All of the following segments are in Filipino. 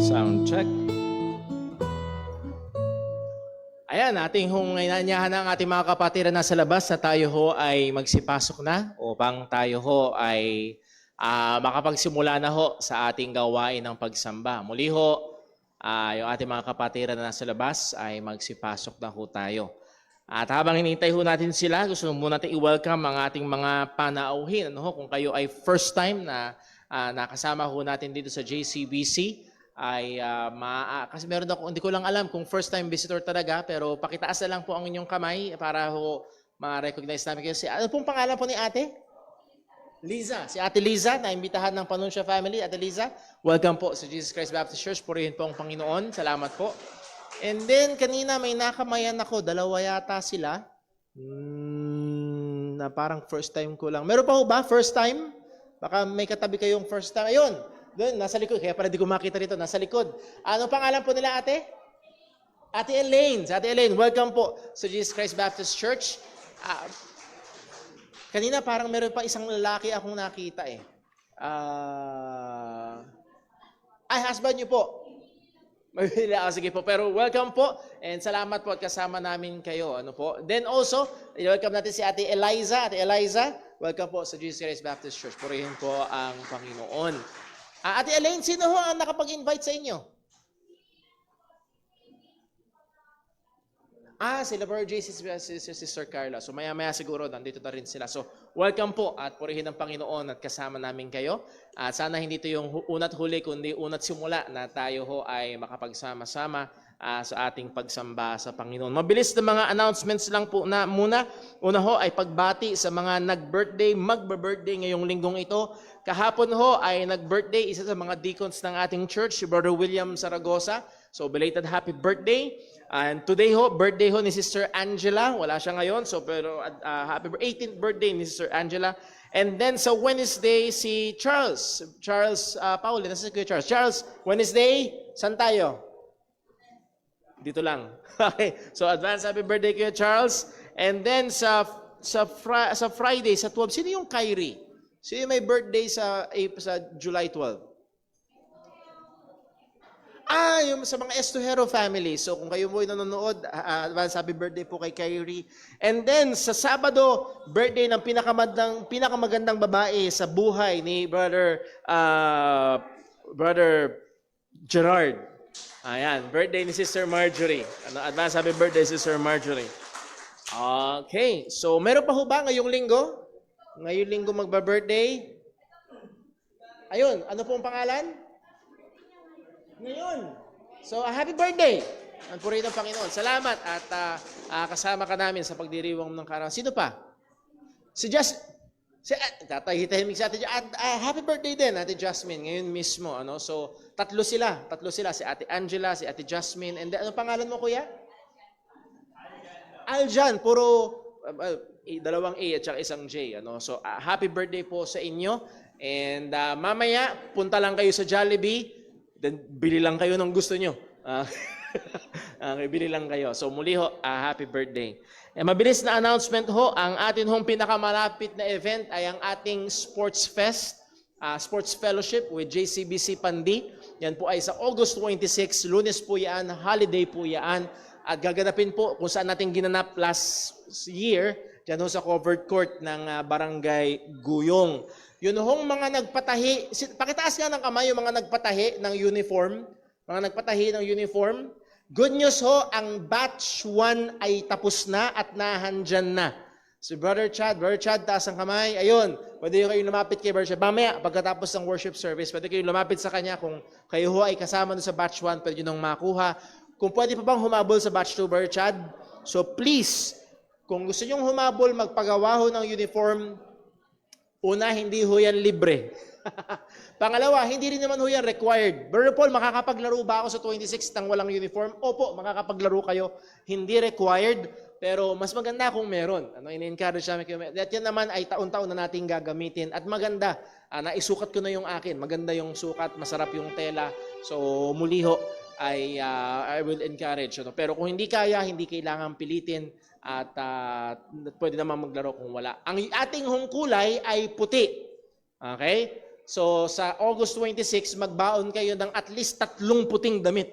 Sound check. Ayan, ating inanyahan ng ating mga kapatid na nasa labas na tayo ho ay magsipasok na upang tayo ho ay makapagsimula na ho sa ating gawain ng pagsamba. Muli ho, yung ating mga kapatid na nasa labas ay magsipasok na ho tayo. At habang hinihintay ho natin sila, gusto muna natin i-welcome ang ating mga panauhin. Ano ho, kung kayo ay first time na nakasama ho natin dito sa JCBC, ay kasi meron ako, hindi ko lang alam kung first time visitor talaga, pero pakitaas na lang po ang inyong kamay para ho ma-recognize namin kayo. Ano pong pangalan po ni ate? Liza. Si ate Liza, naimbitahan ng Panunsya family. Ate Liza, welcome po sa Jesus Christ Baptist Church. Purihin po ang Panginoon. Salamat po. And then, kanina may nakamayan ako. Dalawa yata sila. Na parang first time ko lang. Meron pa ho ba? First time? Baka may katabi kayong first time. Ayun. Doon, nasa likod. Kaya pala di ko makita rito. Nasa likod. Ano pangalan po nila, ate? Ate Elaine. Ate Elaine, welcome po sa Jesus Christ Baptist Church. Kanina parang meron pa isang lalaki akong nakita eh. Ay, husband niyo po. Sige po. Pero welcome po. And salamat po at kasama namin kayo. Ano po? Then also, welcome natin si Ate Eliza. Ate Eliza, welcome po sa Jesus Christ Baptist Church. Purihin po ang Panginoon. Ate Elaine, sino ho ang nakapag-invite sa inyo? Sila Brother J, si Sister Carla. So maya-maya siguro, nandito na rin sila. So welcome po at purihin ang Panginoon at kasama namin kayo. At sana hindi ito yung unat huli, kundi unat simula na tayo ho ay makapagsama-sama sa ating pagsamba sa Panginoon. Mabilis na mga announcements lang po na muna. Una ho ay pagbati sa mga nag-birthday, magba-birthday ngayong linggong ito. Kahapon ho ay nag-birthday isa sa mga deacons ng ating church, si Brother William Zaragoza. So belated happy birthday. And today ho, birthday ho ni Sister Angela. Wala siya ngayon, so pero happy 18th birthday ni Sister Angela. And then sa Wednesday, si Charles Paul, nasa si Charles. Charles, Wednesday, saan tayo? Dito lang. Okay, so advance happy birthday kay Charles. And then sa Friday, sa 12, sino yung Kyrie? Sino yung may birthday sa July 12? Yung sa mga Estuhero family. So kung kayo mo ay nanonood, advance happy birthday po kay Kyrie. And then sa Sabado, birthday ng pinakamagandang babae sa buhay ni Brother Gerard. Ayan, birthday ni Sister Marjorie. Advance happy birthday, Sister Marjorie. Okay, so meron pa ho ba ngayong linggo? Ngayong linggo magba-birthday? Ayun, ano pong pangalan? Ngayon. So, happy birthday! Ang purihin ng Panginoon. Salamat at kasama ka namin sa pagdiriwang ng kaarawan. Sino pa? Tatahitahimik sa Ate happy birthday din, Ate Jasmine, ngayon mismo. So, tatlo sila. Si Ate Angela, si Ate Jasmine, and ano pangalan mo, kuya? Aljan. Puro dalawang A at saka isang J. So, happy birthday po sa inyo. And mamaya, punta lang kayo sa Jollibee. Then, bili lang kayo ng gusto nyo. Okay, bili lang kayo. So, muli ho, happy birthday. Mabilis na announcement ho, ang atin hong pinakamalapit na event ay ang ating Sports Fest, Sports Fellowship with JCBC Pandi. Yan po ay sa August 26, Lunes po yan, holiday po yan. At gaganapin po kung saan natin ginanap last year, dyan ho sa covered court ng Barangay Guyong. Yun hong mga nagpatahi, pakitaas nga ng kamay yung mga nagpatahi ng uniform. Mga nagpatahi ng uniform. Good news ho, ang batch 1 ay tapos na at nahandyan na. Si Brother Chad, taas ang kamay. Ayun, pwede kayo lumapit kay Brother Chad. Mamaya, pagkatapos ng worship service, pwede kayo lumapit sa kanya. Kung kayo ho ay kasama sa batch 1, pwede nyo nang makuha. Kung pwede pa bang humabol sa batch 2, Brother Chad? So please, kung gusto nyong humabol, magpagawa ho ng uniform. Una, hindi ho yan libre. Pangalawa, hindi rin naman ho yan required. Brother Paul, makakapaglaro ba ako sa 26 nang walang uniform? Opo, makakapaglaro kayo. Hindi required, pero mas maganda kung meron. In-encourage namin kayo. At yan naman ay taon-taon na natin gagamitin. At maganda, naisukat ko na yung akin. Maganda yung sukat, masarap yung tela. So, muli ho, I will encourage. Pero kung hindi kaya, hindi kailangan pilitin. At pwede naman maglaro kung wala. Ang ating hong kulay ay puti. Okay? So sa August 26, magbaon kayo ng at least 3 puting damit.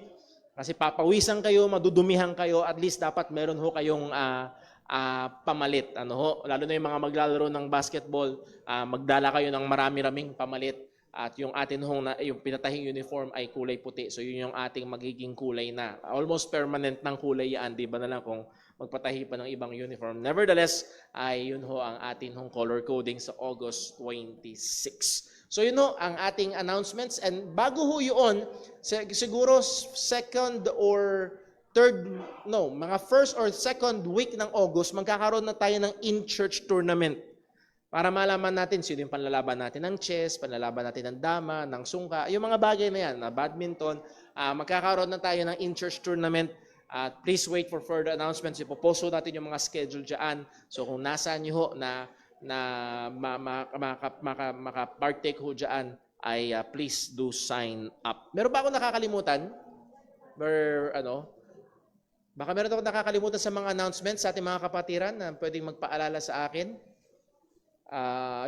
Kasi papawisan kayo, madudumihan kayo, at least dapat meron ho kayong pamalit. Ano ho? Lalo na yung mga maglalaro ng basketball, magdala kayo ng marami-raming pamalit. At yung atin yung pinatahing uniform ay kulay puti. So yun yung ating magiging kulay na. Almost permanent ng kulay yan. Di ba na lang kung magpatahi pa ng ibang uniform. Nevertheless, ay yun ho ang atin hong color coding sa August 26. So yun ho ang ating announcements. And bago ho yun, siguro second or third, no, mga first or second week ng August, magkakaroon na tayo ng in-church tournament. Para malaman natin sino yung panlalaban natin ng chess, panlalaban natin ng dama, ng sungka, yung mga bagay na yan, na badminton, magkakaroon na tayo ng in-church tournament. Please wait for further announcements. Ipopost natin yung mga schedule dyan. So kung nasaan nyo ho na maka-partake ho dyan, ay please do sign up. Meron ba ako nakakalimutan? Baka meron ako nakakalimutan sa mga announcements sa ating mga kapatiran na pwedeng magpaalala sa akin.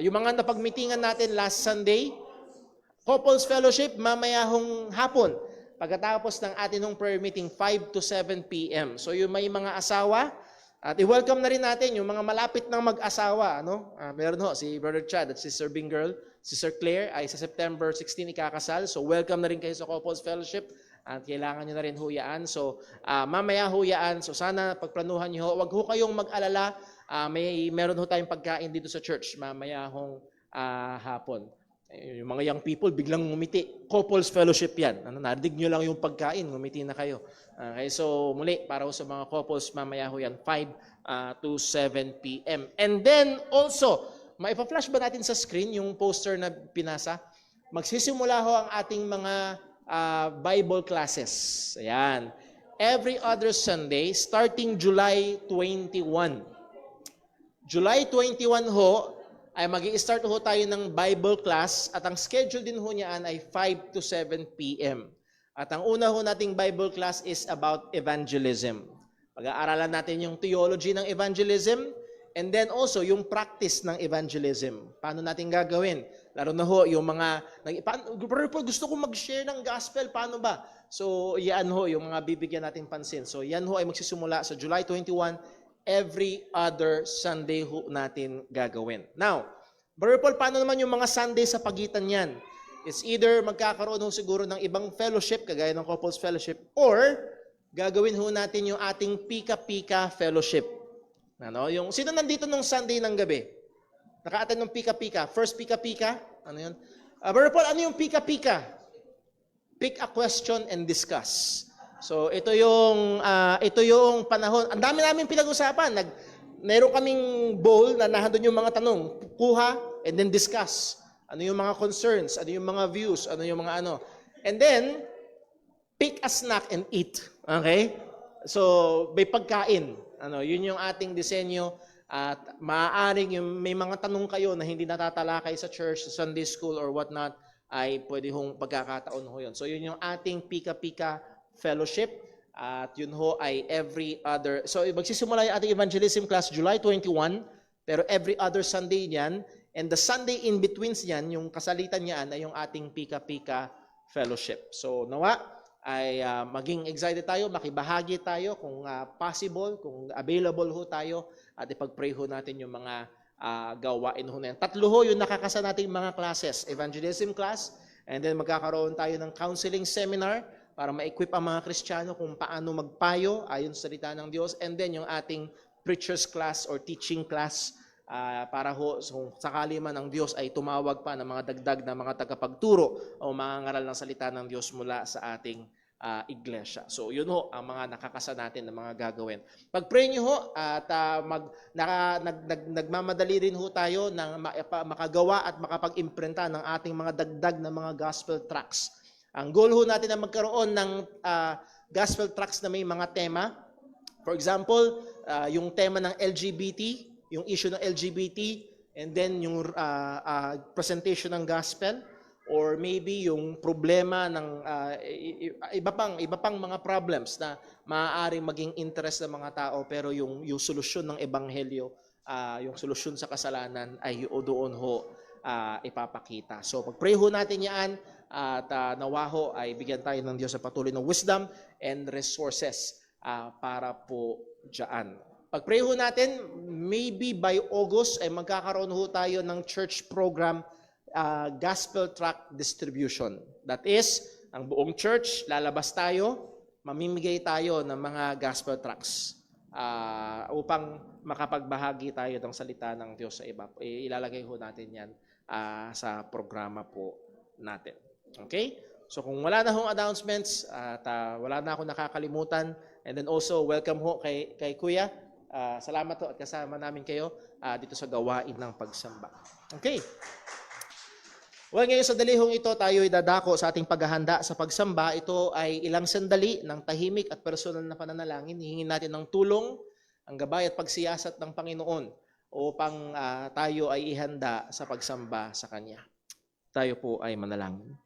Yung mga napagmitingan natin last Sunday, Couples Fellowship, mamaya hong hapon, pagkatapos ng atin hong prayer meeting, 5 to 7 p.m. So yung may mga asawa, at i-welcome na rin natin yung mga malapit ng mag-asawa. Meron ho, si Brother Chad at Sister Binggirl, Sister Claire ay sa September 16 ikakasal. So welcome na rin kayo sa Couples Fellowship. At kailangan nyo na rin huyaan. So mamaya huyaan. So sana pagplanuhan nyo ho. Huwag ho kayong mag-alala. Meron ho tayong pagkain dito sa church mamaya hong hapon. Yung mga young people biglang ngumiti. Couples Fellowship yan. Narinig nyo lang yung pagkain, ngumiti na kayo. Okay, so muli, para ho sa mga couples, mamaya ho yan, 5 to 7 p.m. And then also, maipa-flash ba natin sa screen yung poster na pinasa? Magsisimula ho ang ating mga Bible classes. Ayan. Every other Sunday, starting July 21. July 21 ho, ay mag-i-start ho tayo ng Bible class at ang schedule din ho niyan ay 5 to 7 p.m. At ang una ho nating Bible class is about evangelism. Pag-aaralan natin yung theology ng evangelism and then also yung practice ng evangelism. Paano natin gagawin? Lalo na ho yung mga, gusto ko mag-share ng gospel, paano ba? So yan ho yung mga bibigyan natin pansin. So yan ho ay magsisimula sa July 21, every other Sunday ho natin gagawin. Now, Brother Paul, paano naman yung mga Sunday sa pagitan yan? It's either magkakaroon ho siguro ng ibang fellowship, kagaya ng Couples Fellowship, or gagawin ho natin yung ating Pika-Pika Fellowship. Yung, sino nandito nung Sunday ng gabi? Naka-attend ng Pika-Pika. First Pika-Pika? Ano yun? Brother Paul, ano yung Pika-Pika? Pick a question and discuss. So ito yung panahon. Ang dami namin pinag-usapan. Meron kaming bowl na nandun yung mga tanong. Kuha and then discuss. Ano yung mga concerns? Ano yung mga views? Ano yung mga ano? And then, pick a snack and eat. Okay? So, may pagkain. Yun yung ating disenyo. At maaaring yung may mga tanong kayo na hindi natatalakay sa church, sa Sunday school or whatnot, ay pwede hong pagkakataon ho yun. So, yun yung ating Pika-Pika Fellowship. At yun ho ay every other. So, magsisimula yung ating evangelism class July 21, pero every other Sunday niyan. And the Sunday in between niyan, yung kasalitan niyan ay yung ating Pika-Pika Fellowship. So, nawa ay maging excited tayo, makibahagi tayo kung possible, kung available ho tayo at ipag-pray ho natin yung mga gawain ho na yan. 3 ho yung nakakasa nating mga classes. Evangelism class, and then magkakaroon tayo ng counseling seminar para ma-equip ang mga Kristiyano kung paano magpayo ayon sa salita ng Diyos. And then yung ating preacher's class or teaching class para ho kung sakali man ang Diyos ay tumawag pa ng mga dagdag na mga tagapagturo o mga ngaral ng salita ng Diyos mula sa ating iglesia. So yun ho ang mga nakakasa natin na mga gagawin. Pag-pray nyo ho at nagmamadali rin ho tayo ng makagawa at makapag-imprenta ng ating mga dagdag na mga gospel tracts. Ang goal ho natin na magkaroon ng gospel tracts na may mga tema. For example, yung tema ng LGBT, yung issue ng LGBT, and then yung presentation ng gospel, or maybe yung problema ng iba pang mga problems na maaaring maging interest ng mga tao, pero yung solusyon ng ebanghelyo, yung solusyon sa kasalanan ay doon ho ipapakita. So pag-pray ho natin yan at nawa ho ay bigyan tayo ng Diyos sa patuloy ng wisdom and resources para po dyan. Pag-pray ho natin, maybe by August ay magkakaroon ho tayo ng church program gospel tract distribution. That is, ang buong church, lalabas tayo, mamimigay tayo ng mga gospel tracts upang makapagbahagi tayo ng salita ng Diyos sa iba. Ilalagay ho natin yan sa programa po natin. Okay? So kung wala na hong announcements at wala na akong nakakalimutan, and then also welcome ho kay Kuya. Salamat ho at kasama namin kayo dito sa gawain ng pagsamba. Okay. Well, ngayon sa dalihong ito, tayo ay dadako sa ating paghahanda sa pagsamba. Ito ay ilang sandali ng tahimik at personal na pananalangin. Hihingin natin ng tulong, ang gabay at pagsiyasat ng Panginoon upang tayo ay ihanda sa pagsamba sa Kanya. Tayo po ay manalangin.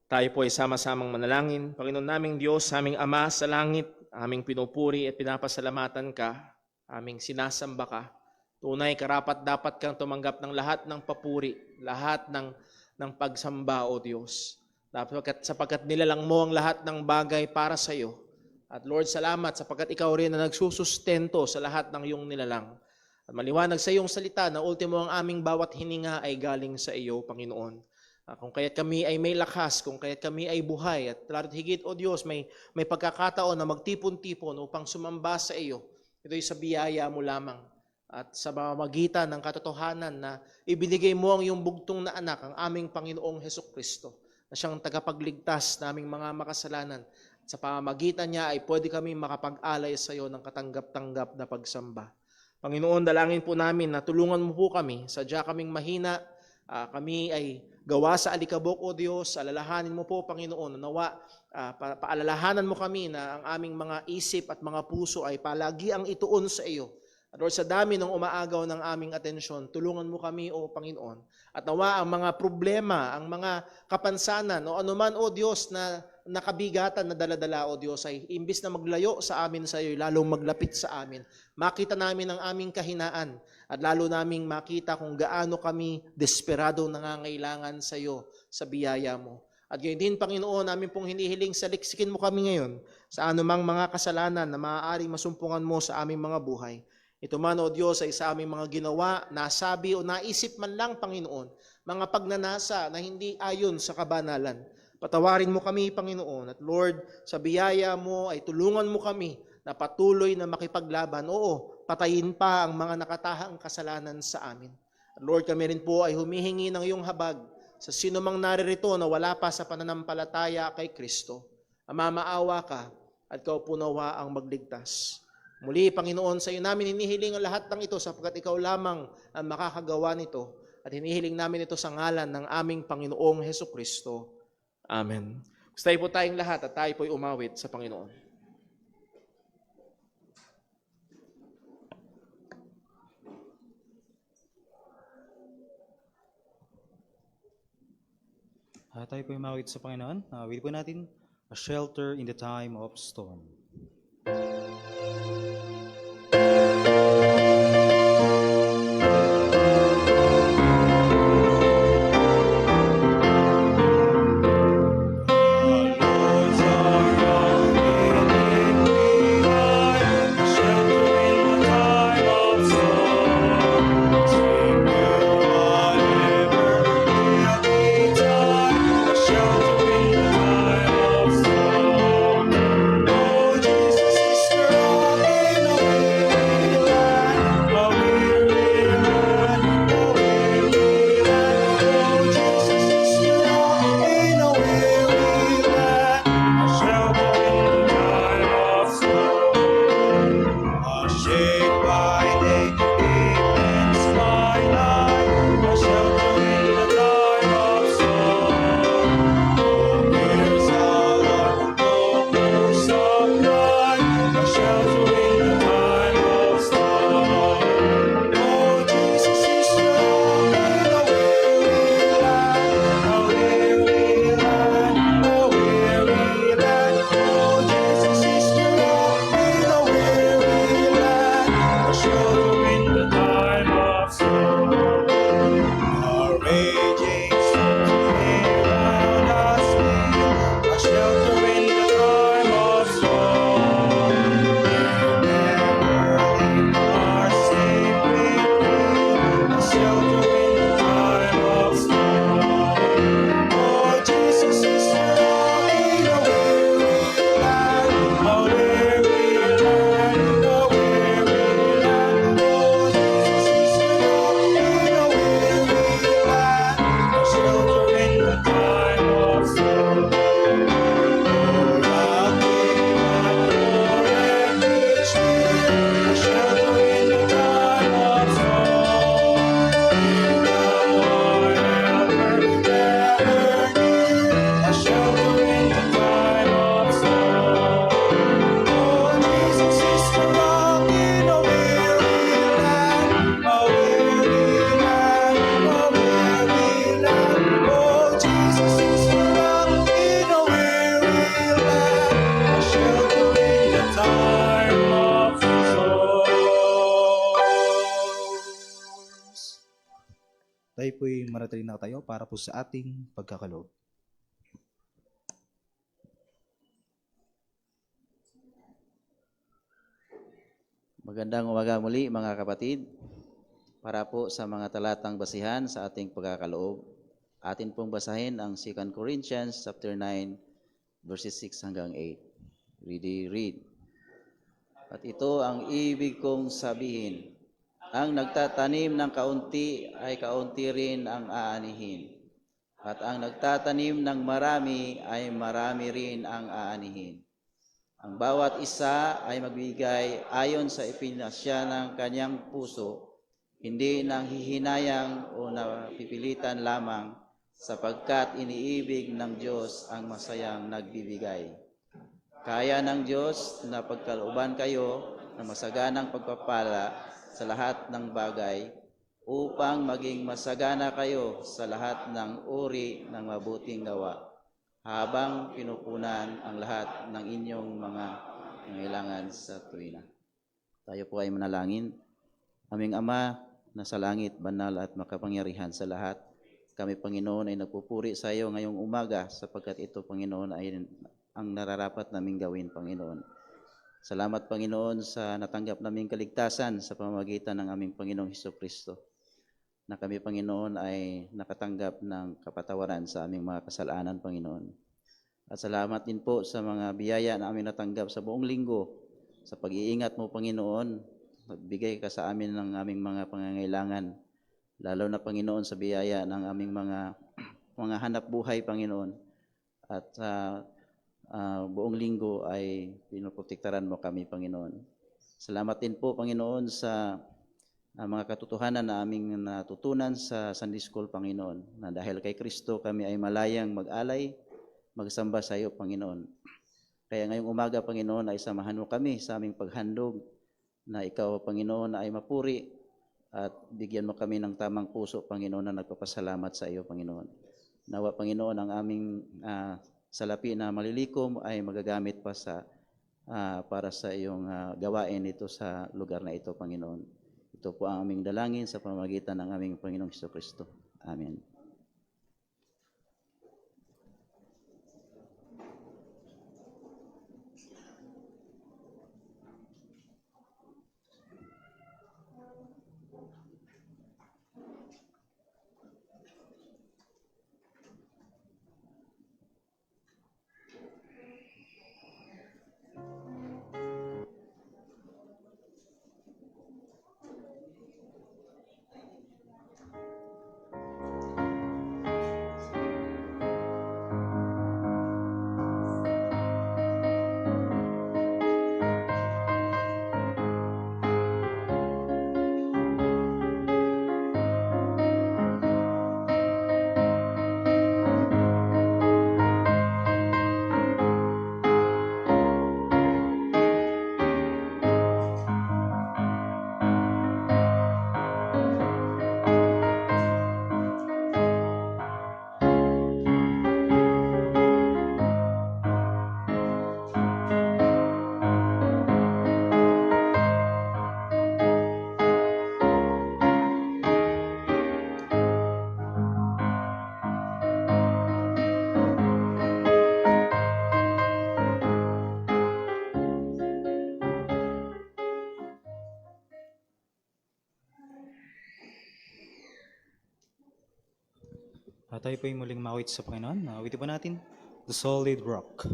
Tayo po ay sama-samang manalangin. Panginoon naming Diyos, aming Ama sa langit, aming pinupuri at pinapasalamatan ka, aming sinasamba ka. Tunay, karapat dapat kang tumanggap ng lahat ng papuri, lahat ng pagsamba, O Diyos. Sapagkat nilalang mo ang lahat ng bagay para sa iyo. At Lord, salamat sapagkat ikaw rin na nagsusustento sa lahat ng iyong nilalang. At maliwanag sa iyong salita na ultimo ang aming bawat hininga ay galing sa iyo, Panginoon. Kung kaya't kami ay may lakas, kung kaya't kami ay buhay, at lalo't higit, O Diyos, may pagkakataon na magtipon-tipon upang sumamba sa iyo. Ito'y sa biyaya mo lamang. At sa pamamagitan ng katotohanan na ibinigay mo ang iyong bugtong na anak, ang aming Panginoong Hesukristo, na siyang tagapagligtas na aming mga makasalanan. At sa pamamagitan niya ay pwede kami makapag-alay sa iyo ng katanggap-tanggap na pagsamba. Panginoon, dalangin po namin na tulungan mo po kami, sadya kaming mahina, kami ay gawa sa alikabok, O Diyos, alalahanin mo po, Panginoon, nawa, paalalahanan mo kami na ang aming mga isip at mga puso ay palagi ang ituon sa iyo. At Lord, sa dami ng umaagaw ng aming atensyon, tulungan mo kami, O Panginoon. At nawa ang mga problema, ang mga kapansanan, o anuman, O Diyos, na nakabigatan na daladala, O Diyos, ay imbis na maglayo sa amin sa iyo, lalong maglapit sa amin. Makita namin ang aming kahinaan at lalo naming makita kung gaano kami desperado nangangailangan sa iyo, sa biyaya mo. At gayon din, Panginoon, namin pong hinihiling saliksikin mo kami ngayon sa anumang mga kasalanan na maaaring masumpungan mo sa aming mga buhay. Ito man, O Diyos, ay sa aming mga ginawa, nasabi o naisip man lang, Panginoon, mga pagnanasa na hindi ayon sa kabanalan. Patawarin mo kami, Panginoon. At Lord, sa biyaya mo ay tulungan mo kami na patuloy na makipaglaban. Oo, patayin pa ang mga nakatahang kasalanan sa amin. At Lord, kami rin po ay humihingi ng iyong habag sa sino mang naririto na wala pa sa pananampalataya kay Kristo. Ama, maawa ka at ikaw po nawa ang magligtas. Muli, Panginoon, sa iyo namin hinihiling ang lahat ng ito sapagkat ikaw lamang ang makakagawa nito. At hinihiling namin ito sa ngalan ng aming Panginoong Hesukristo. Amen. Gusto po tayong lahat at tayo po'y umawit sa Panginoon. Tayo po umawit sa Panginoon. Awit po natin, A Shelter in the Time of Storm. Shelter in the time of storm. Tayo po'y manatili na tayo para po sa ating pagkakaloob. Magandang umaga muli mga kapatid. Para po sa mga talatang basihan sa ating pagkakaloob, atin pong basahin ang 2 Corinthians chapter 9 verses 6 hanggang 8. Read. At ito ang ibig kong sabihin, ang nagtatanim ng kaunti ay kaunti rin ang aanihin. At ang nagtatanim ng marami ay marami rin ang aanihin. Ang bawat isa ay magbigay ayon sa ipinasya ng kanyang puso, hindi nang hihinayang o napipilitan lamang, sapagkat iniibig ng Diyos ang masayang nagbibigay. Kaya ng Diyos na pagkalooban kayo ng masaganang pagpapala sa lahat ng bagay, upang maging masagana kayo sa lahat ng uri ng mabuting gawa, habang pinupunan ang lahat ng inyong mga pangailangan sa tuwina. Tayo po ay manalangin. Aming Ama na sa langit, banal at makapangyarihan sa lahat, kami, Panginoon, ay nagpupuri sa iyo ngayong umaga sapagkat ito, Panginoon, ay ang nararapat naming gawin, Panginoon. Salamat, Panginoon, sa natanggap naming kaligtasan sa pamamagitan ng aming Panginoong Hesukristo, na kami, Panginoon, ay nakatanggap ng kapatawaran sa aming mga kasalanan, Panginoon. At salamat din po sa mga biyaya na aming natanggap sa buong linggo, sa pag-iingat mo, Panginoon. Magbigay ka sa amin ng aming mga pangangailangan, lalo na, Panginoon, sa biyaya ng aming mga hanap buhay, Panginoon. At buong linggo ay pinoprotektaran mo kami, Panginoon. Salamat din po, Panginoon, sa mga katotohanan na aming natutunan sa Sunday School, Panginoon, na dahil kay Kristo kami ay malayang mag-alay, magsamba sa iyo, Panginoon. Kaya ngayong umaga, Panginoon, ay samahan mo kami sa aming paghandog, na ikaw, Panginoon, ay mapuri at bigyan mo kami ng tamang puso, Panginoon, na nagpapasalamat sa iyo, Panginoon. Nawa, Panginoon, ang aming salapi na malilikom ay magagamit pa para sa iyong gawain ito sa lugar na ito, Panginoon. Ito po ang aming dalangin sa pamamagitan ng aming Panginoong Hesukristo. Amen. Tayo po'y muling mawit sa Panginoon. Awitin po natin, The Solid Rock.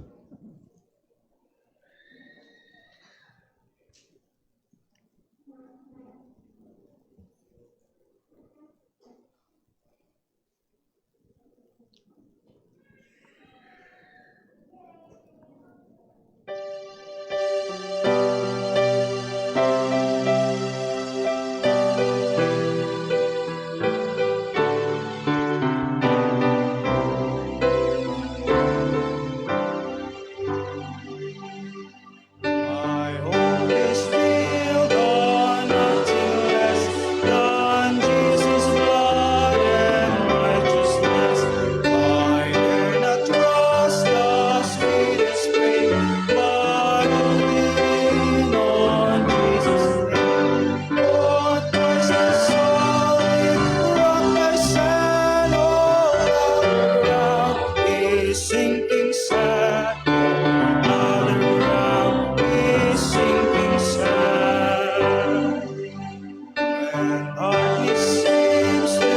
darkness seems to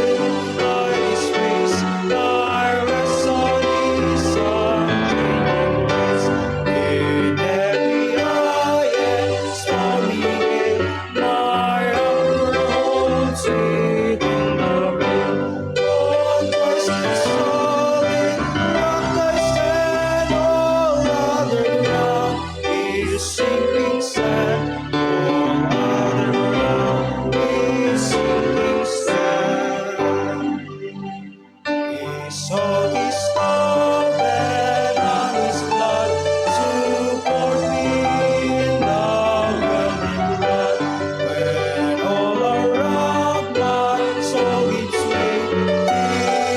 hide His face, I rest on His unchanging grace. In every eye and stormy gale, my anchor holds within the veil. On Christ the solid rock I stand, all other ground is sinking sand. All other ground is sinking sand. He sold His love and on His blood to pour me in the welling flood. When all around my soul gives way,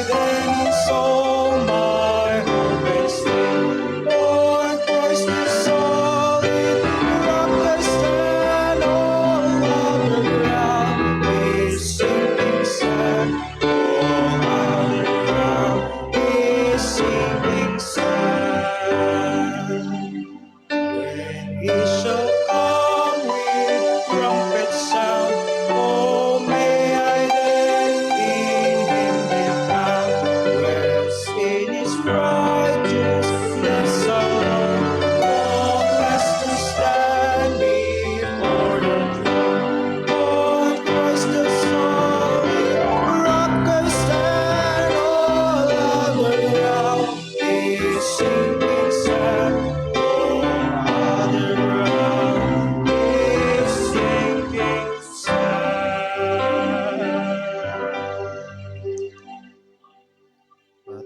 then His soul my hope and stay. On Christ the solid rock I stand, all other ground is sinking sand. All other ground is sinking sand. When He shall come with trumpet sound, oh, may I then in Him be found. Rest in His righteousness alone, blessed to stand before the throne. On Christ the solid rock I stand, all other ground is sinking sand. All other ground is sinking sand.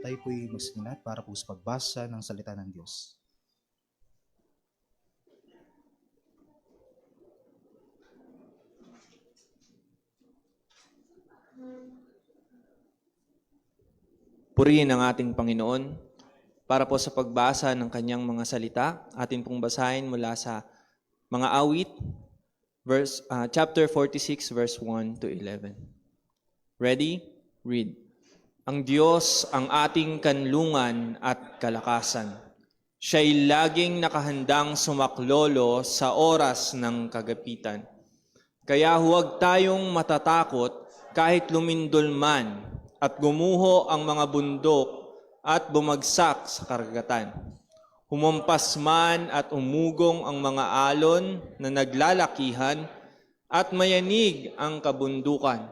Tayo po'y magsimulat para po sa pagbasa ng salita ng Diyos. Purihin ang ating Panginoon para po sa pagbasa ng kanyang mga salita. Atin pong basahin mula sa mga awit, chapter 46, verse 1 to 11. Ready? Read. Ang Diyos ang ating kanlungan at kalakasan. Siya'y laging nakahandang sumaklolo sa oras ng kagapitan. Kaya huwag tayong matatakot kahit lumindol man at gumuho ang mga bundok at bumagsak sa karagatan. Humampas man at umugong ang mga alon na naglalakihan at mayanig ang kabundukan.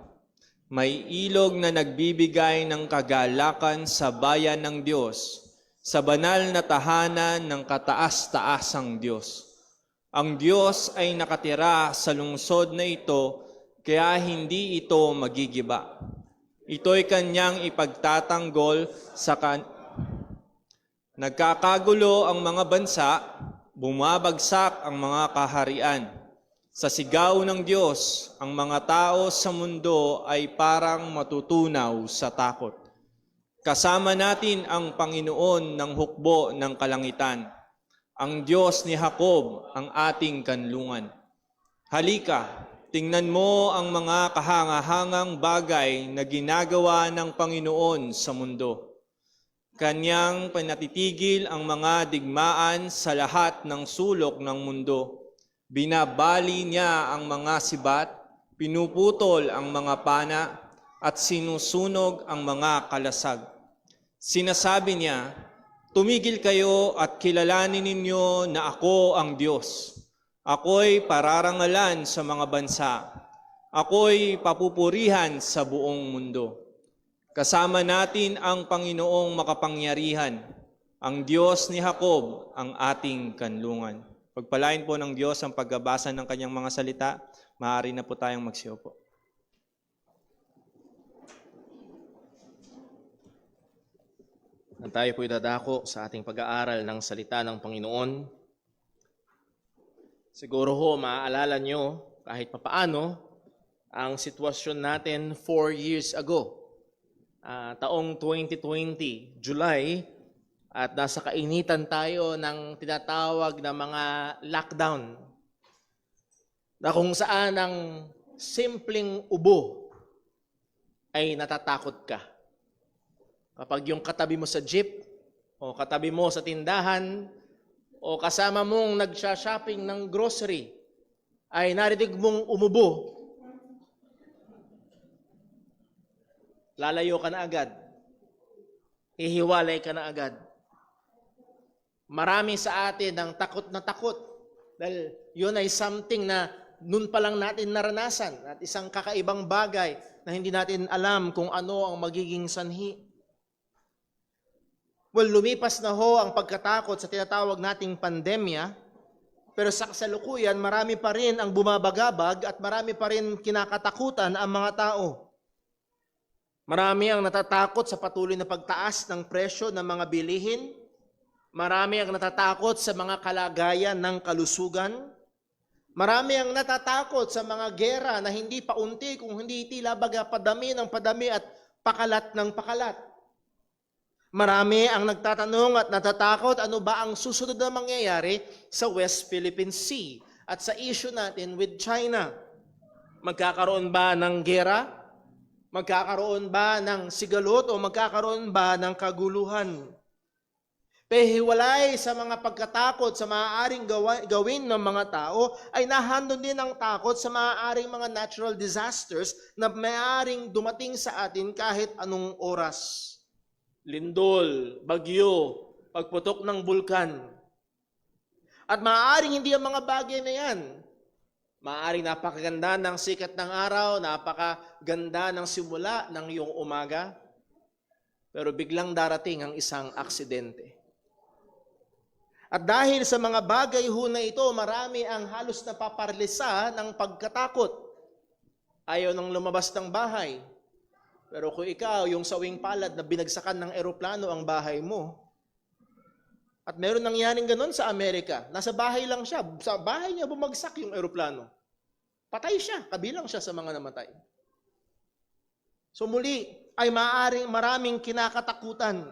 May ilog na nagbibigay ng kagalakan sa bayan ng Diyos, sa banal na tahanan ng kataas-taasang Diyos. Ang Diyos ay nakatira sa lungsod na ito, kaya hindi ito magigiba. Ito'y kanyang ipagtatanggol sa Nagkakagulo ang mga bansa, bumabagsak ang mga kaharian. Sa sigaw ng Diyos, ang mga tao sa mundo ay parang matutunaw sa takot. Kasama natin ang Panginoon ng hukbo ng kalangitan, ang Diyos ni Jacob, ang ating kanlungan. Halika, tingnan mo ang mga kahangahangang bagay na ginagawa ng Panginoon sa mundo. Kanyang pinatitigil ang mga digmaan sa lahat ng sulok ng mundo. Binabali niya ang mga sibat, pinuputol ang mga pana, at sinusunog ang mga kalasag. Sinasabi niya, tumigil kayo at kilalanin ninyo na ako ang Diyos. Ako'y pararangalan sa mga bansa. Ako'y papupurihan sa buong mundo. Kasama natin ang Panginoong makapangyarihan, ang Diyos ni Jacob, ang ating kanlungan. Pagpalain po ng Diyos ang pagbabasa ng kanyang mga salita. Maaari na po tayong magsiupo. Tayo po'y dadako sa ating pag-aaral ng salita ng Panginoon. Siguro ho, maaalala nyo kahit papaano ang sitwasyon natin 4 years ago. Taong 2020, July, at nasa kainitan tayo ng tinatawag na mga lockdown na kung saan ang simpleng ubo ay natatakot ka. Kapag yung katabi mo sa jeep, o katabi mo sa tindahan, o kasama mong nagsha-shopping ng grocery, ay narinig mong umubo, lalayo ka na agad. Hihiwalay ka na agad. Marami sa atin ang takot na takot dahil yun ay something na noon pa lang natin naranasan at isang kakaibang bagay na hindi natin alam kung ano ang magiging sanhi. Well, lumipas na ho ang pagkatakot sa tinatawag nating pandemya, pero sa kasalukuyan, marami pa rin ang bumabagabag at marami pa rin kinakatakutan ang mga tao. Marami ang natatakot sa patuloy na pagtaas ng presyo ng mga bilihin. Marami ang natatakot sa mga kalagayan ng kalusugan. Marami ang natatakot sa mga gera na hindi paunti kung hindi tila baga padami ng padami at pakalat ng pakalat. Marami ang nagtatanong at natatakot ano ba ang susunod na mangyayari sa West Philippine Sea at sa issue natin with China. Magkakaroon ba ng gera? Magkakaroon ba ng sigalot o magkakaroon ba ng kaguluhan? Pehiwalay sa mga pagkatakot sa maaaring gawin ng mga tao ay nahandon din ang takot sa maaaring mga natural disasters na maaaring dumating sa atin kahit anong oras. Lindol, bagyo, pagputok ng bulkan. At maaaring hindi ang mga bagay na yan. Maaaring napakaganda ng sikat ng araw, napakaganda ng simula ng iyong umaga, pero biglang darating ang isang aksidente. At dahil sa mga bagay ho na ito, marami ang halos napaparalisa ng pagkatakot. Ayaw nang lumabas ng bahay. Pero kung ikaw, yung sawing palad na binagsakan ng eroplano ang bahay mo, at meron nangyaring ganun sa Amerika, nasa bahay lang siya, sa bahay niya bumagsak yung eroplano. Patay siya, kabilang siya sa mga namatay. So muli, ay maraming kinakatakutan.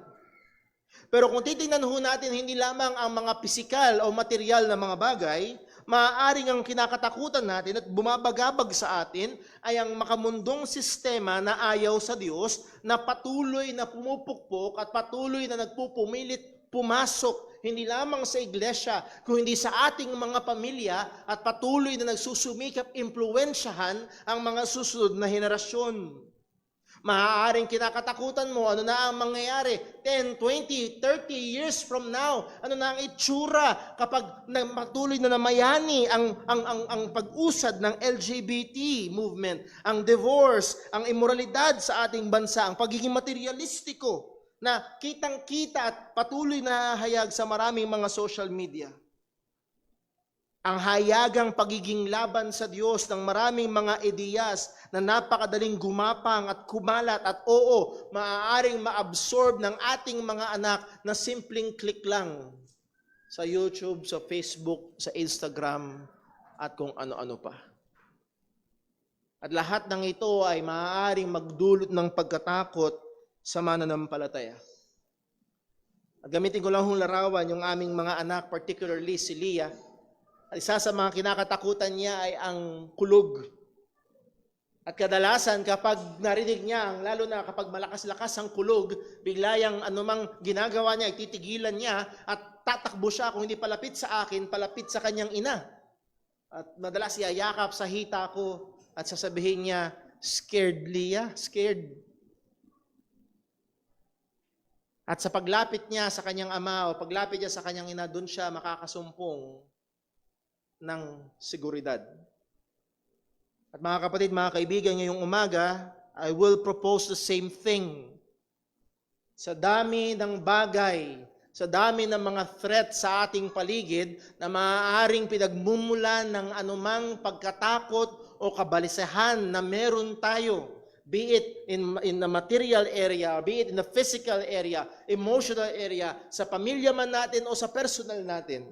Pero kung titingnan ho natin, hindi lamang ang mga pisikal o material na mga bagay, maaaring ang kinakatakutan natin at bumabagabag sa atin ay ang makamundong sistema na ayaw sa Diyos na patuloy na pumupukpok at patuloy na nagpupumilit pumasok hindi lamang sa iglesia, kundi sa ating mga pamilya at patuloy na nagsusumikap impluwensyahan ang mga susunod na henerasyon. Maaaring kinakatakutan mo, ano na ang mangyayari 10, 20, 30 years from now? Ano na ang itsura kapag patuloy na namayani ang pag-usad ng LGBT movement, ang divorce, ang immoralidad sa ating bansa, ang pagiging materialistiko na kitang-kita at patuloy na hayag sa maraming mga social media. Ang hayagang pagiging laban sa Diyos ng maraming mga ideyas na napakadaling gumapang at kumalat at maaaring ma-absorb ng ating mga anak na simpleng click lang sa YouTube, sa Facebook, sa Instagram, at kung ano-ano pa. At lahat ng ito ay maaaring magdulot ng pagkatakot sa mananampalataya. At gamitin ko lang hong larawan yung aming mga anak, particularly si Leah. At isa sa mga kinakatakutan niya ay ang kulog. At kadalasan kapag narinig niya, lalo na kapag malakas-lakas ang kulog, bigla yung anumang ginagawa niya, ititigilan niya at tatakbo siya kung hindi palapit sa akin, palapit sa kanyang ina. At madalas yayakap sa hita ko at sasabihin niya, "Scared, Leah, scared." At sa paglapit niya sa kanyang ama o paglapit niya sa kanyang ina, doon siya makakasumpong ng seguridad. At mga kapatid, mga kaibigan, ngayong umaga, I will propose the same thing. Sa dami ng bagay, sa dami ng mga threat sa ating paligid na maaaring pinagmumulan ng anumang pagkatakot o kabalisahan na meron tayo, be it in the material area, be it in the physical area, emotional area, sa pamilya man natin o sa personal natin,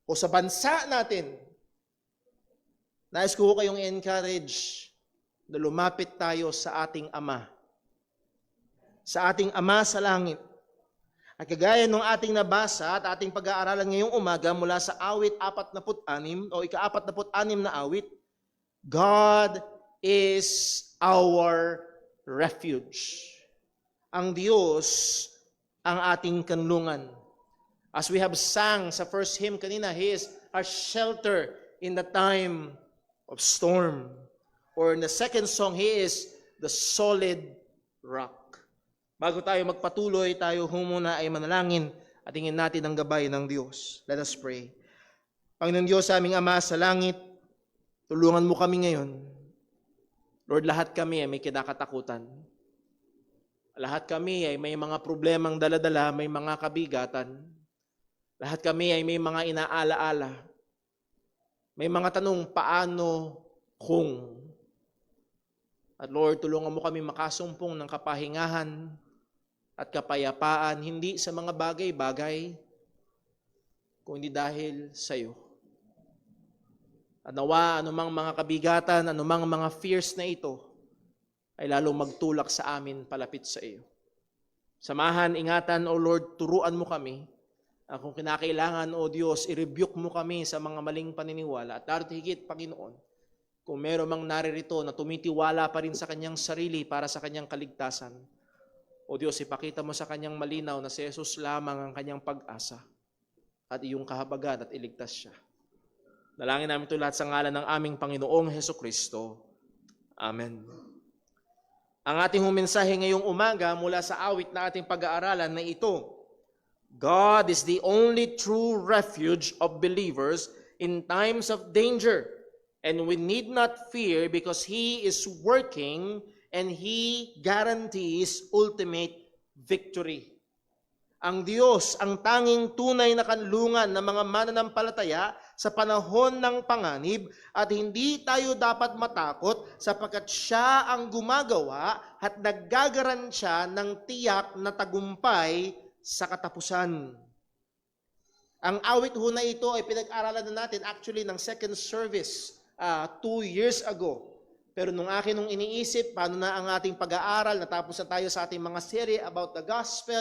o sa bansa natin, nais ko kayong encourage na lumapit tayo sa ating Ama. Sa ating Ama sa langit. At kagaya nung ating nabasa at ating pag-aaralan ngayong umaga mula sa awit 46 o ika-46 na awit, God is our refuge. Ang Diyos ang ating kanlungan. As we have sang sa first hymn kanina, He is our shelter in the time of storm. Or in the second song, He is the solid rock. Bago tayo magpatuloy, tayo muna ay manalangin at tingin natin ang gabay ng Diyos. Let us pray. Panginoon Diyos, aming Ama sa langit, tulungan mo kami ngayon. Lord, lahat kami ay may kinakatakutan. Lahat kami ay may mga problemang daladala, may mga kabigatan. Lahat kami ay may mga inaalaala. May mga tanong, paano, kung. At Lord, tulungan mo kami makasumpong ng kapahingahan at kapayapaan, hindi sa mga bagay-bagay, kundi dahil sa iyo. At nawa, anumang mga kabigatan, anumang mga fears na ito, ay lalong magtulak sa amin palapit sa iyo. Samahan, ingatan, O Lord, turuan mo kami. Kung kinakailangan, O Diyos, i-rebuke mo kami sa mga maling paniniwala. At darat higit, Panginoon, kung meron mang naririto na tumitiwala pa rin sa kanyang sarili para sa kanyang kaligtasan, O Diyos, ipakita mo sa kanyang malinaw na si Jesus lamang ang kanyang pag-asa at iyong kahabagan at iligtas siya. Dalangin namin ito lahat sa ngalan ng aming Panginoong Hesukristo. Amen. Ang ating mensahe ngayong umaga mula sa awit na ating pag-aaralan na ito, God is the only true refuge of believers in times of danger, and we need not fear because He is working and He guarantees ultimate victory. Ang Diyos, ang tanging tunay na kanlungan ng mga mananampalataya sa panahon ng panganib, at hindi tayo dapat matakot sapagkat Siya ang gumagawa at naggagaransya ng tiyak na tagumpay sa katapusan. Ang awit ho na ito ay pinag-aralan na natin actually ng second service 2 years ago. Pero nung iniisip, paano na ang ating pag-aaral, natapos na tayo sa ating mga serye about the gospel,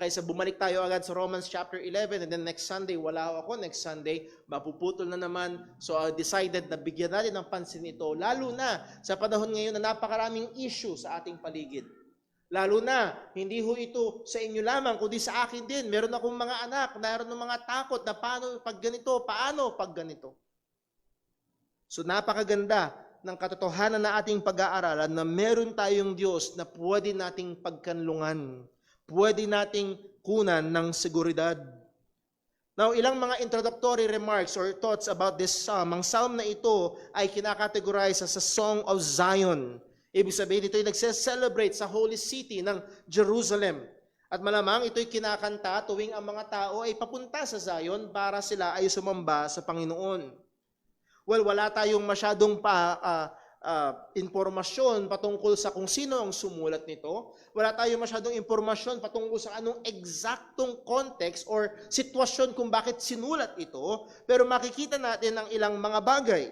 kaysa bumalik tayo agad sa Romans chapter 11, and then next Sunday, wala ako next Sunday, mapuputol na naman. So I decided na bigyan natin ng pansin ito, lalo na sa panahon ngayon na napakaraming issue sa ating paligid. Lalo na, hindi ho ito sa inyo lamang, kundi sa akin din. Meron akong mga anak, meron ng mga takot na paano pag ganito. So napakaganda ng katotohanan na ating pag-aaralan na meron tayong Diyos na pwede nating pagkanlungan, pwede nating kunan ng seguridad. Now, ilang mga introductory remarks or thoughts about this psalm. Ang psalm na ito ay kinakategorize as a Song of Zion. Ibig sabihin, ito ay nagse-celebrate sa Holy City ng Jerusalem. At malamang ito'y kinakanta tuwing ang mga tao ay papunta sa Zion para sila ay sumamba sa Panginoon. Well, wala tayong masyadong impormasyon patungkol sa kung sino ang sumulat nito. Wala tayong masyadong impormasyon patungkol sa anong eksaktong context or sitwasyon kung bakit sinulat ito. Pero makikita natin ang ilang mga bagay.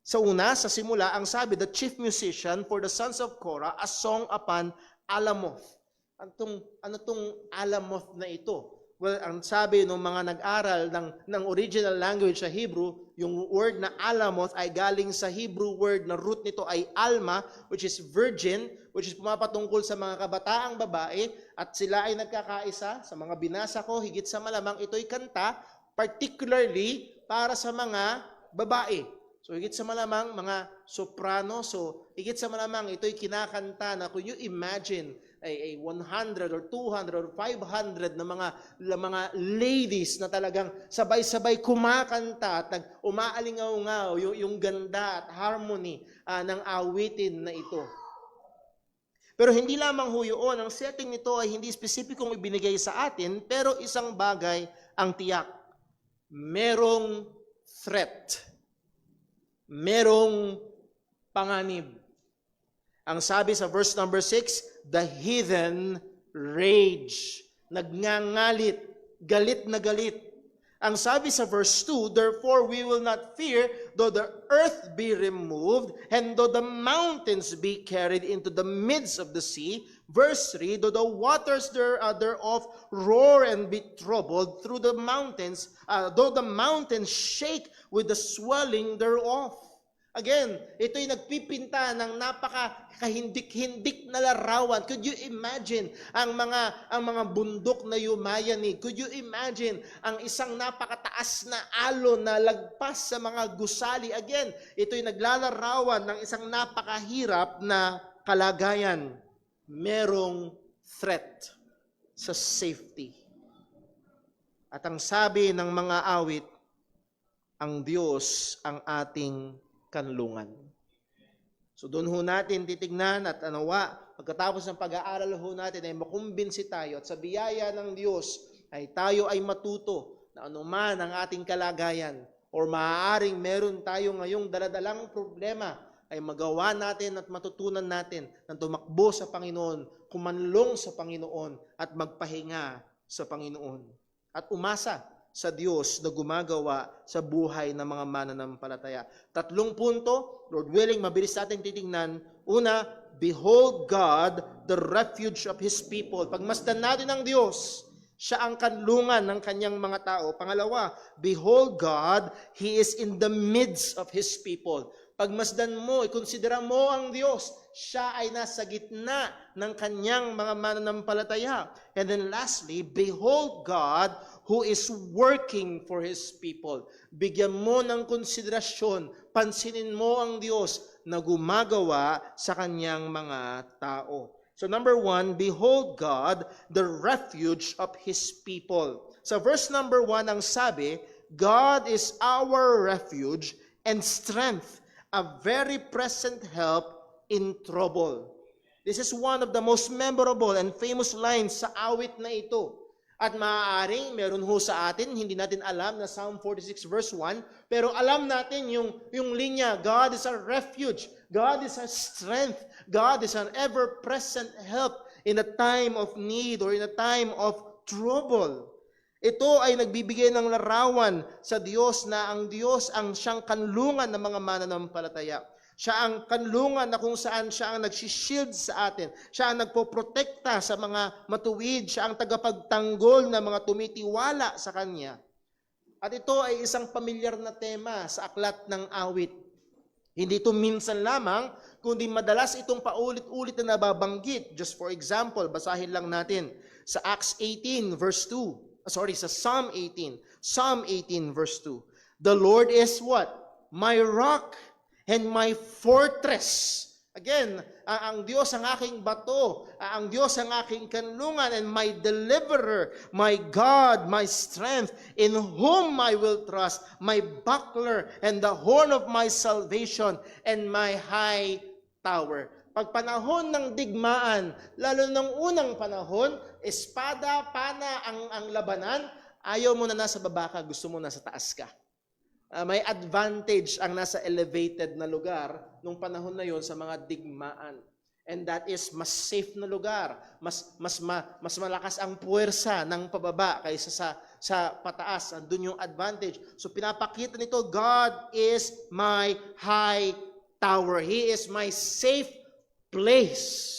Sa una, sa simula, ang sabi, the chief musician for the sons of Korah, a song upon Alamoth. Ano tong Alamoth na ito? Well, ang sabi ng mga nag-aral ng original language sa Hebrew, yung word na Alamoth ay galing sa Hebrew word na root nito ay alma, which is virgin, which is pumapatungkol sa mga kabataang babae, at sila ay nagkakaisa. Sa mga binasa ko, higit sa malamang ito'y kanta, particularly para sa mga babae. So higit sa malamang mga soprano, so higit sa malamang ito'y kinakanta na kung you imagine ay 100 or 200 or 500 na mga ladies na talagang sabay-sabay kumakanta at umaalingaw-ngaw yung ganda at harmony ng awitin na ito. Pero hindi lamang ho yun, ang setting nito ay hindi spesipikong ibinigay sa atin, pero isang bagay ang tiyak. Merong threat. Merong panganib. Ang sabi sa verse number 6, the heathen rage. Nagngangalit, galit na galit. Ang sabi sa verse 2, therefore we will not fear, though the earth be removed, and though the mountains be carried into the midst of the sea. Verse 3, though the waters thereof roar and be troubled through the mountains, though the mountains shake with the swelling thereof. Again, ito'y nagpipinta ng napaka-kahindik-hindik na larawan. Could you imagine ang mga bundok na yumayanig? Could you imagine ang isang napakataas na alon na lagpas sa mga gusali? Again, ito'y naglalarawan ng isang napakahirap na kalagayan. Merong threat sa safety. At ang sabi ng mga awit, ang Diyos ang ating kanlungan. So doon ho natin titignan at anawa, pagkatapos ng pag-aaral ho natin ay makumbinsi tayo at sa biyaya ng Diyos ay tayo ay matuto na anuman ang ating kalagayan or maaaring meron tayo ngayong daladalang problema ay magawa natin at matutunan natin na tumakbo sa Panginoon, kumanlong sa Panginoon at magpahinga sa Panginoon. At umasa sa Diyos na gumagawa sa buhay ng mga mananampalataya. 3 punto, Lord willing, mabilis natin titingnan. Una, behold God, the refuge of His people. Pagmasdan natin ang Diyos, siya ang kanlungan ng kanyang mga tao. Pangalawa, behold God, He is in the midst of His people. Pagmasdan mo, ikonsidera mo ang Diyos, siya ay nasa gitna ng kanyang mga mananampalataya. And then lastly, behold God who is working for His people. Bigyan mo ng konsiderasyon, pansinin mo ang Diyos na gumagawa sa kanyang mga tao. So number 1, behold God, the refuge of His people. Sa verse number 1, ang sabi, God is our refuge and strength, a very present help in trouble. This is one of the most memorable and famous lines sa awit na ito. At maaaring meron ho sa atin, hindi natin alam na Psalm 46 verse 1, pero alam natin yung linya, God is our refuge, God is our strength, God is an ever-present help in a time of need or in a time of trouble. Ito ay nagbibigay ng larawan sa Diyos na ang Diyos ang siyang kanlungan ng mga mananampalataya. Siya ang kanlungan na kung saan siya ang nagsishield sa atin. Siya ang nagpoprotekta sa mga matuwid. Siya ang tagapagtanggol ng mga tumitiwala sa Kanya. At ito ay isang pamilyar na tema sa aklat ng awit. Hindi ito minsan lamang, kundi madalas itong paulit-ulit na nababanggit. Just for example, basahin lang natin sa Acts 18 verse 2. Sa Psalm 18. Psalm 18 verse 2. The Lord is what? My rock and my fortress. Again, ang Diyos ang aking bato, ang Diyos ang aking kanlungan, and my deliverer, my God, my strength, in whom I will trust, my buckler, and the horn of my salvation, and my high tower. Pag panahon ng digmaan, lalo ng unang panahon, espada, pana ang labanan, ayaw mo na nasa baba ka, gusto mo nasa taas ka. May advantage ang nasa elevated na lugar nung panahon na yon sa mga digmaan. And that is mas safe na lugar. Mas malakas ang puwersa ng pababa kaysa sa pataas. Andun yung advantage. So pinapakita nito, God is my high tower. He is my safe place.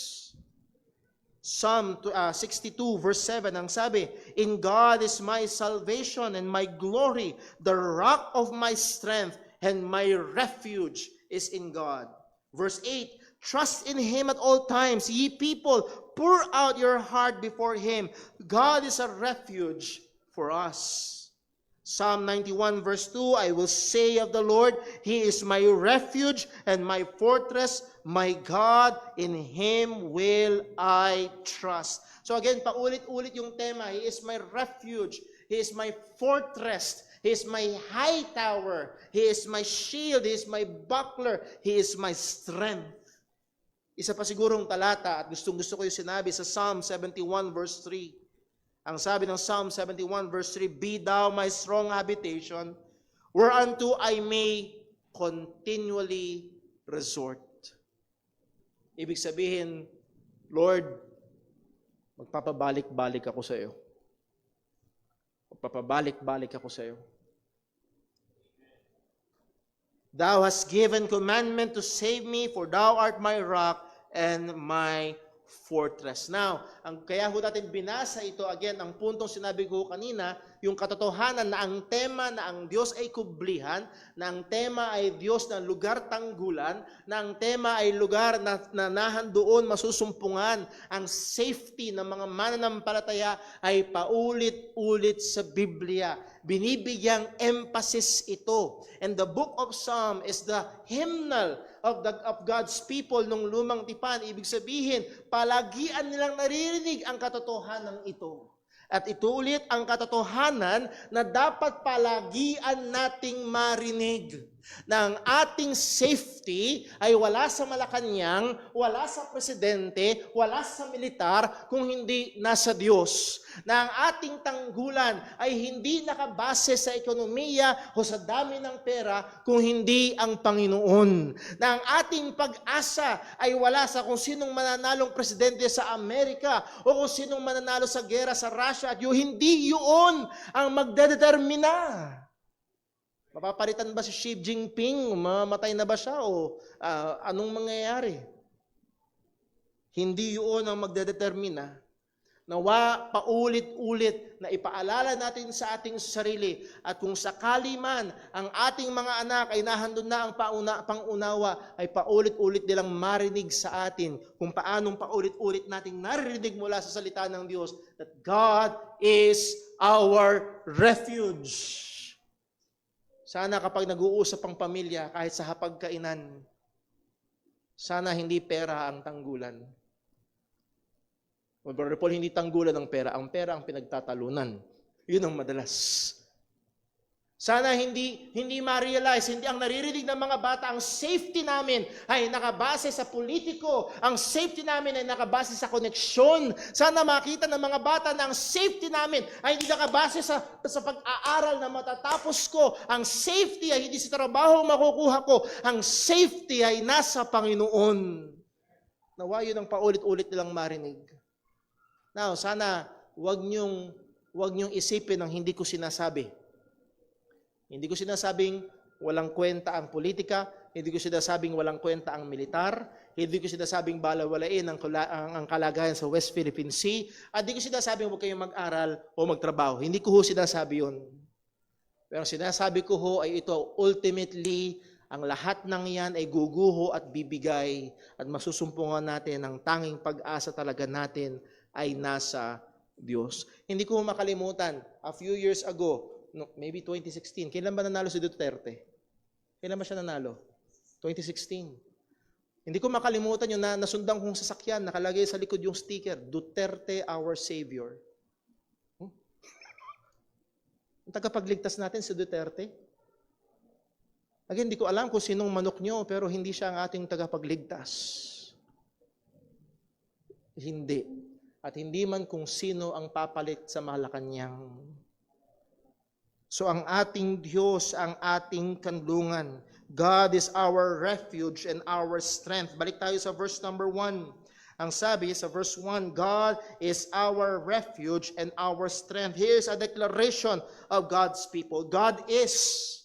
Psalm 62 verse 7 ang sabi, in God is my salvation and my glory, the rock of my strength and my refuge is in God. Verse 8, trust in Him at all times, ye people, pour out your heart before Him. God is a refuge for us. Psalm 91 verse 2, I will say of the Lord, He is my refuge and my fortress, my God, in Him will I trust. So again, paulit-ulit yung tema, He is my refuge, He is my fortress, He is my high tower, He is my shield, He is my buckler, He is my strength. Isa pa sigurong talata at gustong-gusto ko yung sinabi sa Psalm 71 verse 3. Ang sabi ng Psalm 71 verse 3, be thou my strong habitation, whereunto I may continually resort. Ibig sabihin, Lord, magpapabalik-balik ako sa iyo. Magpapabalik-balik ako sa iyo. Thou hast given commandment to save me, for thou art my rock and my fortress. Now, kaya ho natin binasa ito again, ang puntong sinabi ko kanina, yung katotohanan na ang tema na ang Diyos ay kublihan, na ang tema ay Diyos na lugar tanggulan, na ang tema ay lugar na nahandoon masusumpungan, ang safety ng mga mananampalataya ay paulit-ulit sa Biblia. Binibigyang emphasis ito. And the book of Psalm is the hymnal of God's people nung lumang tipan. Ibig sabihin, palagian nilang naririnig ang katotohanan ito. At ito ulit ang katotohanan na dapat palagian nating marinig na ang ating safety ay wala sa Malacanang, wala sa presidente, wala sa militar, kung hindi nasa Diyos. Na ang ating tanggulan ay hindi nakabase sa ekonomiya o sa dami ng pera, kung hindi ang Panginoon. Na ang ating pag-asa ay wala sa kung sinong mananalong presidente sa Amerika o kung sinong mananalo sa gera sa Russia, at hindi yun ang magdedetermina. Mapapalitan ba si Xi Jinping? Mamatay na ba siya? O anong mangyayari? Hindi yun ang magdedetermina. Nawa paulit-ulit na ipaalala natin sa ating sarili, at kung sakali man ang ating mga anak ay nahandun na ang pangunawa, ay paulit-ulit nilang marinig sa atin kung paanong paulit-ulit nating naririnig mula sa salita ng Diyos that God is our refuge. Sana kapag nag-uusap ang pamilya, kahit sa hapagkainan, sana hindi pera ang tanggulan. Brother Paul, hindi tanggulan ng pera. Ang pera ang pinagtatalunan. Yun ang madalas. Sana hindi ma-realize, hindi ang naririnig ng mga bata, ang safety namin ay nakabase sa politiko, ang safety namin ay nakabase sa koneksyon. Sana makita ng mga bata na ang safety namin ay hindi nakabase sa pag-aaral na matatapos ko. Ang safety ay hindi sa trabaho makukuha ko. Ang safety ay nasa Panginoon. Nawa yun ang paulit-ulit nilang marinig. Now, sana wag niyong isipin ang hindi ko sinasabi. Hindi ko sinasabing walang kwenta ang politika, hindi ko sinasabing walang kwenta ang militar, hindi ko sinasabing balawalain ang kalagayan sa West Philippine Sea, at hindi ko sinasabing huwag kayong mag-aral o magtrabaho. Hindi ko sinasabi yun. Pero sinasabi ko ay ito, ultimately, ang lahat ng yan ay guguho at bibigay, at masusumpungan natin ang tanging pag-asa talaga natin ay nasa Diyos. Hindi ko makalimutan, a few years ago, maybe 2016. Kailan ba nanalo si Duterte? Kailan ba siya nanalo? 2016. Hindi ko makalimutan yung nasundan kong sasakyan, nakalagay sa likod yung sticker, Duterte, our Savior. Ang tagapagligtas natin si Duterte. Again, hindi ko alam kung sinong manok nyo, pero hindi siya ang ating tagapagligtas. Hindi. At hindi man kung sino ang papalit sa Malacanang. So ang ating Diyos, ang ating kanlungan. God is our refuge and our strength. Balik tayo sa verse number 1. Ang sabi sa verse 1, God is our refuge and our strength. Here's a declaration of God's people. God is.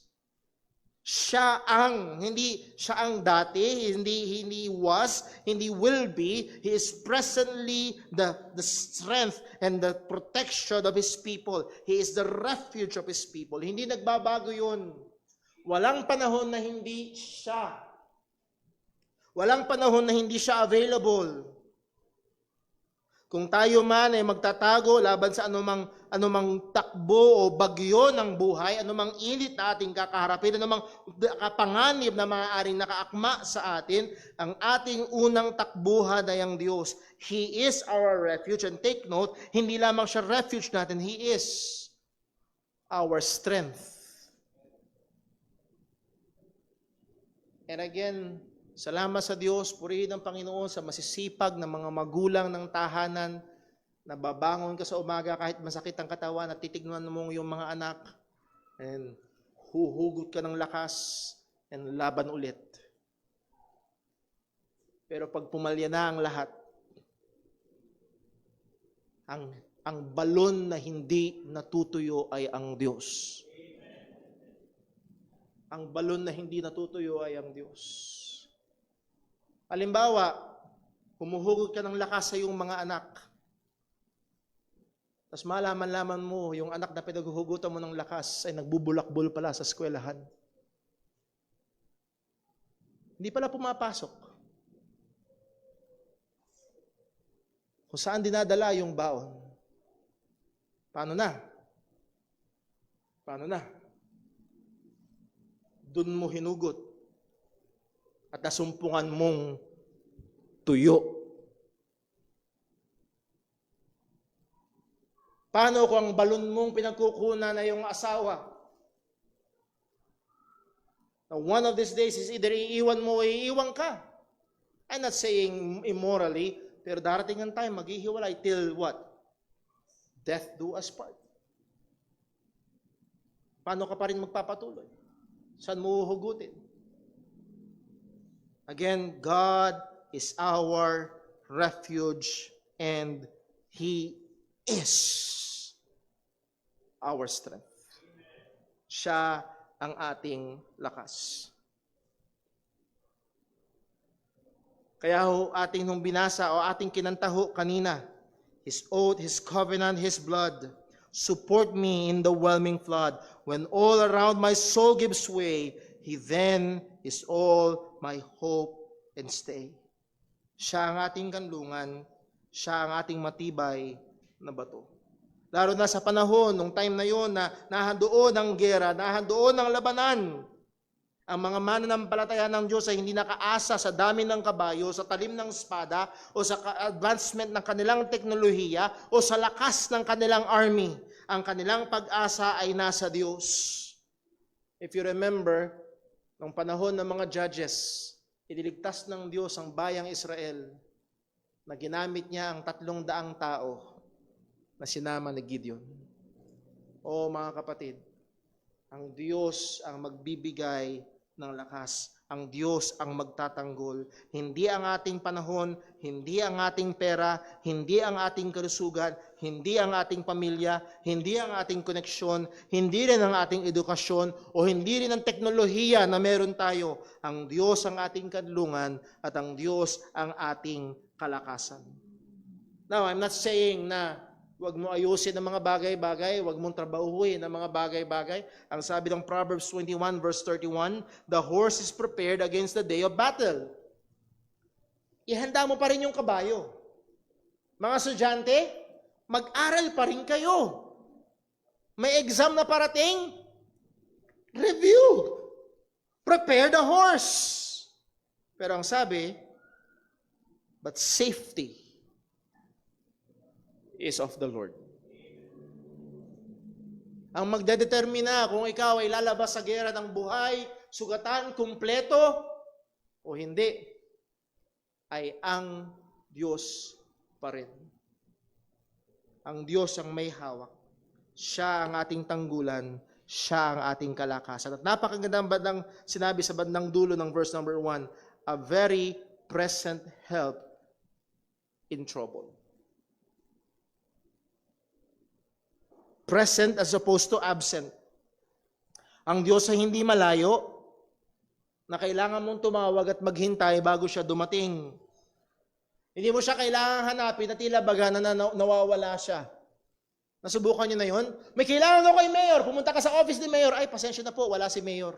Hindi siya ang dati, hindi was, hindi will be. He is presently the strength and the protection of His people. He is the refuge of His people. Hindi nagbabago yun. Walang panahon na hindi siya. Walang panahon na hindi siya available. Kung tayo man ay magtatago laban sa anumang takbo o bagyo ng buhay, anumang init na ating kakaharapin, anumang kapanganib na maaaring nakaakma sa atin, ang ating unang takbuhan ay ang Diyos. He is our refuge. And take note, hindi lamang siya refuge natin, He is our strength. And again, salamat sa Diyos, purihin ang Panginoon sa masisipag na mga magulang ng tahanan na babangon ka sa umaga kahit masakit ang katawan at titignan mo yung mga anak and huhugot ka ng lakas and laban ulit. Pero pag pumalya na ang lahat, ang balon na hindi natutuyo ay ang Diyos. Ang balon na hindi natutuyo ay ang Diyos. Halimbawa, humuhugot ka ng lakas sa iyong mga anak. Tapos malaman-laman mo, yung anak na pinaghuhugutan mo ng lakas ay nagbubulakbol pala sa eskwelahan. Hindi pala pumapasok. Kung saan dinadala yung baon. Paano na? Paano na? Doon mo hinugot at nasumpungan mong tuyo. Paano kung ang balon mong pinagkukunan na yung asawa? Now, one of these days is either iiwan mo o iiwan ka. I'm not saying immorally, pero darating ang time, maghihiwalay till what? Death do us part. Paano ka pa rin magpapatuloy? Saan mo huhugutin? Again, God is our refuge and He is our strength. Siya ang ating lakas. Kaya ho, ating nung binasa o ating kinantaho kanina, His oath, His covenant, His blood, support me in the whelming flood. When all around my soul gives way, He then is all my hope and stay. Siya ang ating kanlungan, siya ang ating matibay na bato. Lalo na sa panahon, nung time na yon na nahandoon ang gera, nahandoon ang labanan. Ang mga mananampalataya ng Diyos ay hindi nakaasa sa dami ng kabayo, sa talim ng espada, o sa advancement ng kanilang teknolohiya, o sa lakas ng kanilang army. Ang kanilang pag-asa ay nasa Diyos. If you remember, nung panahon ng mga judges, iniligtas ng Diyos ang bayang Israel na ginamit niya ang 300 tao na sinama ni Gideon. O mga kapatid, ang Diyos ang magbibigay ng lakas. Ang Diyos ang magtatanggol. Hindi ang ating panahon, hindi ang ating pera, hindi ang ating kalusugan, hindi ang ating pamilya, hindi ang ating koneksyon, hindi rin ang ating edukasyon, o hindi rin ang teknolohiya na meron tayo. Ang Diyos ang ating kadlungan at ang Diyos ang ating kalakasan. Now, I'm not saying na huwag mo ayusin ang mga bagay-bagay, huwag mong trabahuhin ang mga bagay-bagay. Ang sabi ng Proverbs 21 verse 31, the horse is prepared against the day of battle. Ihanda mo pa rin yung kabayo. Mga estudyante, mag-aral pa rin kayo. May exam na parating, review. Prepare the horse. Pero ang sabi, but safety is of the Lord. Ang magdedetermina kung ikaw ay lalabas sa gera ng buhay, sugatan, kumpleto, o hindi, ay ang Diyos pa rin. Ang Diyos ang may hawak. Siya ang ating tanggulan, siya ang ating kalakasan. At napakagandang bandang sinabi sa bandang dulo ng verse number 1, a very present help in trouble. Present as opposed to absent. Ang Diyos ay hindi malayo na kailangan mong tumawag at maghintay bago siya dumating. Hindi mo siya kailangan hanapin at tila baga na nawawala siya. Nasubukan niyo na yon? May kailangan ako kay Mayor. Pumunta ka sa office ni Mayor. Ay, pasensya na po, wala si Mayor.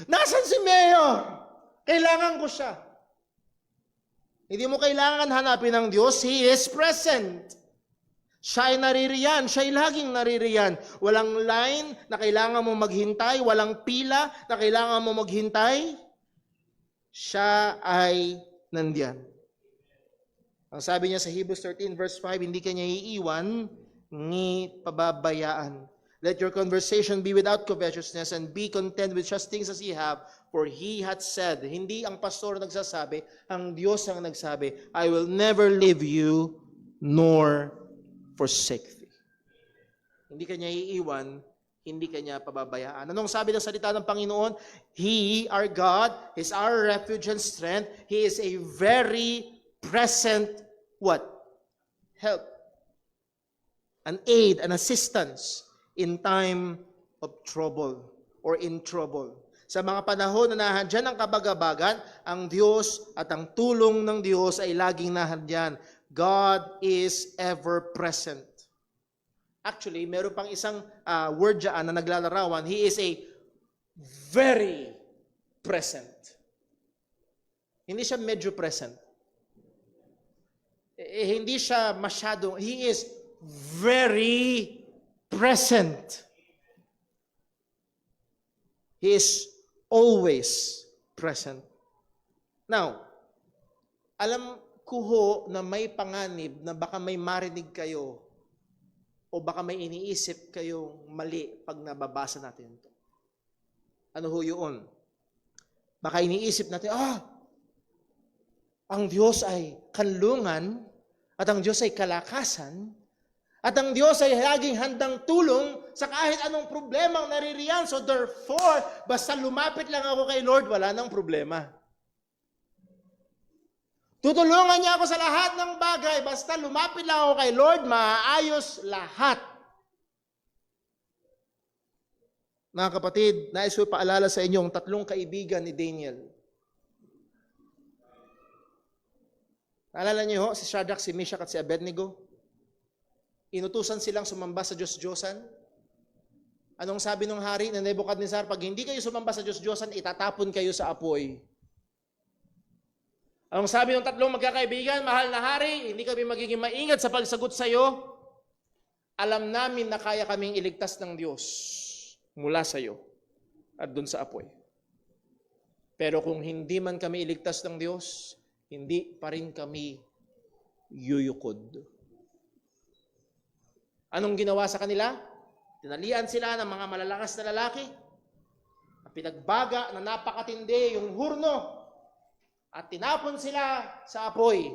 Nasaan si Mayor? Kailangan ko siya. Hindi mo kailangan hanapin ng Diyos. He is present. Siya ay naririyan. Siya ay laging naririyan. Walang line na kailangan mo maghintay. Walang pila na kailangan mo maghintay. Siya ay nandiyan. Ang sabi niya sa Hebrews 13 verse 5, hindi kanya iiwan ni pababayaan. Let your conversation be without covetousness and be content with such things as ye have, for He hath said, hindi ang pastor nagsasabi, ang Diyos ang nagsabi, I will never leave you nor forsake thee. Hindi kanya iiwan, hindi kanya pababayaan. Anong sabi ng salita ng Panginoon? He, our God, is our refuge and strength. He is a very present, what? Help. An aid, an assistance in time of trouble or in trouble. Sa mga panahon na nahandyan ang kabagabagan, ang Diyos at ang tulong ng Diyos ay laging nahandyan. God is ever present. Actually, meron pang isang word dyan na naglalarawan. He is a very present. Hindi siya medyo present. Hindi siya masyadong, he is very present. He is always present. Now, alam ko ho na may panganib na baka may marinig kayo o baka may iniisip kayong mali pag nababasa natin ito. Ano ho yun? Baka iniisip natin, ang Diyos ay kanlungan at ang Diyos ay kalakasan at ang Diyos ay laging handang tulong sa kahit anong problema ang naririyan. So therefore, basta lumapit lang ako kay Lord, wala nang problema. Tutulungan niya ako sa lahat ng bagay, basta lumapit lang ako kay Lord, maaayos lahat. Mga kapatid, nais ko paalala sa inyo ang 3 kaibigan ni Daniel. Naalala niyo ho, si Shadrach, si Meshach at si Abednego? Inutusan silang sumamba sa Diyos-Diyosan. Anong sabi ng hari na Nebuchadnezzar? Pag hindi kayo sumamba sa Diyos-Diyosan, itatapon kayo sa apoy. Anong sabi ng 3 magkakaibigan? Mahal na hari, hindi kami magiging maingat sa pagsagot sa iyo. Alam namin na kaya kaming iligtas ng Diyos mula sa iyo at dun sa apoy. Pero kung hindi man kami iligtas ng Diyos, hindi pa rin kami yuyukod. Anong ginawa sa kanila? Tinalian sila ng mga malalakas na lalaki. Pinagbaga na napakatindi yung hurno at tinapon sila sa apoy.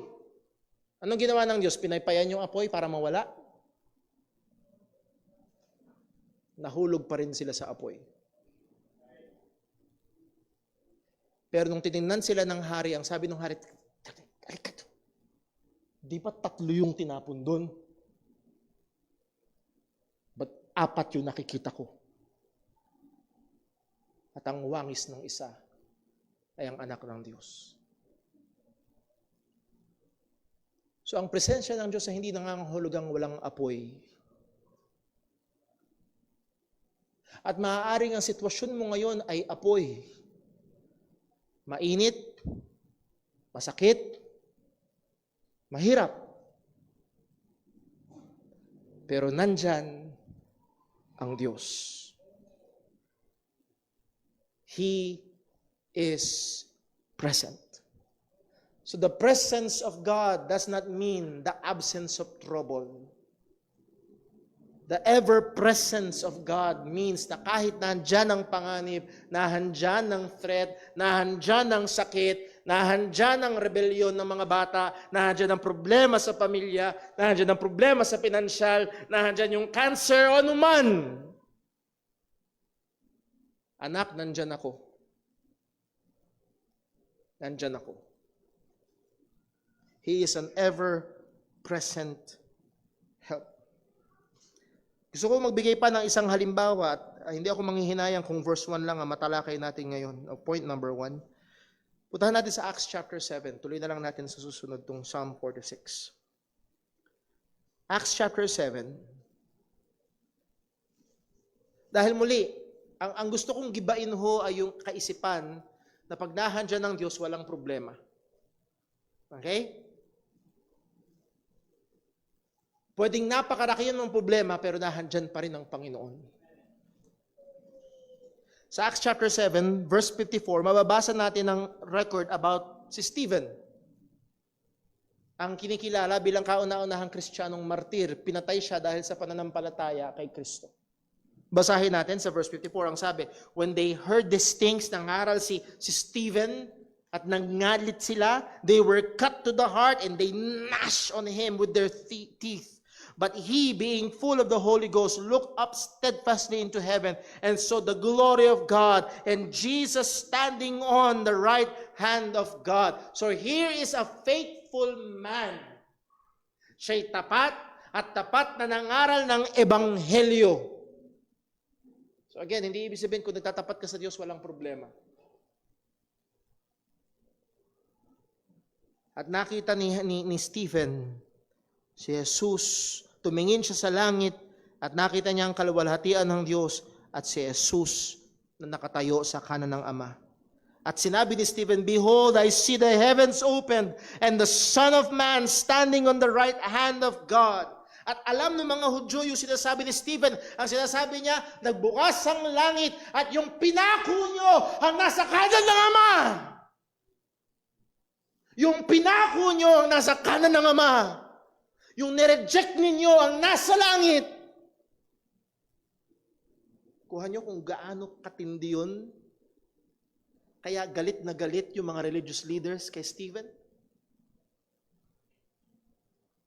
Anong ginawa ng Diyos? Pinaypayan yung apoy para mawala? Nahulog pa rin sila sa apoy. Pero nung tinignan sila ng hari, ang sabi ng hari, di ba 3 yung tinapon doon? Ba't 4 yung nakikita ko? At ang wangis ng isa ay ang anak ng Diyos. So ang presensya ng Diyos ay hindi nangangahulugang walang apoy. At maaaring ang sitwasyon mo ngayon ay apoy. Mainit, masakit, mahirap. Pero nandyan ang Diyos. He is present. So the presence of God does not mean the absence of trouble. The ever-presence of God means na kahit nandyan ang panganib, nahandyan ang threat, nahandyan ang sakit, nahandyan ang rebellion ng mga bata, nahandyan ang problema sa pamilya, nahandyan ang problema sa pinansyal, nahandyan yung cancer o anuman. Anak, nandyan ako. Nandyan ako. He is an ever-present help. Gusto ko magbigay pa ng isang halimbawa at hindi ako manghihinayang kung verse 1 lang ang matalakay natin ngayon. Point number 1. Puntahan natin sa Acts chapter 7. Tuloy na lang natin sa susunod tong Psalm 46. Acts chapter 7. Dahil muli, ang gusto kong gibain ho ay yung kaisipan na pag nahandyan ng Diyos, walang problema. Okay? Pwedeng napakaraki yun ng problema, pero nahandyan pa rin ang Panginoon. Sa Acts chapter 7, verse 54, mababasa natin ang record about si Stephen. Ang kinikilala bilang kauna-unahang Kristiyanong martir, pinatay siya dahil sa pananampalataya kay Kristo. Basahin natin sa verse 54, ang sabi, when they heard these things, nangaral si Stephen at nangalit sila, they were cut to the heart and they gnashed on him with their teeth. But he, being full of the Holy Ghost, looked up steadfastly into heaven and saw the glory of God and Jesus standing on the right hand of God. So here is a faithful man. Siya'y tapat at tapat na nangaral ng Ebanghelyo. So again, hindi ibig sabihin kung nagtatapat ka sa Diyos, walang problema. At nakita ni Stephen, si Jesus, tumingin siya sa langit At nakita niya ang kaluwalhatian ng Diyos at si Jesus na nakatayo sa kanan ng Ama. At sinabi ni Stephen, "Behold, I see the heavens opened and the Son of Man standing on the right hand of God." At alam ng mga Hudyo yung sinasabi ni Stephen, ang sinasabi niya, nagbukas ang langit at yung pinako nyo ang nasa kanan ng Ama. Yung pinako nyo ang nasa kanan ng Ama. Yung nireject ninyo ang nasa langit. Kuha nyo kung gaano katindi yun. Kaya galit na galit yung mga religious leaders kay Stephen.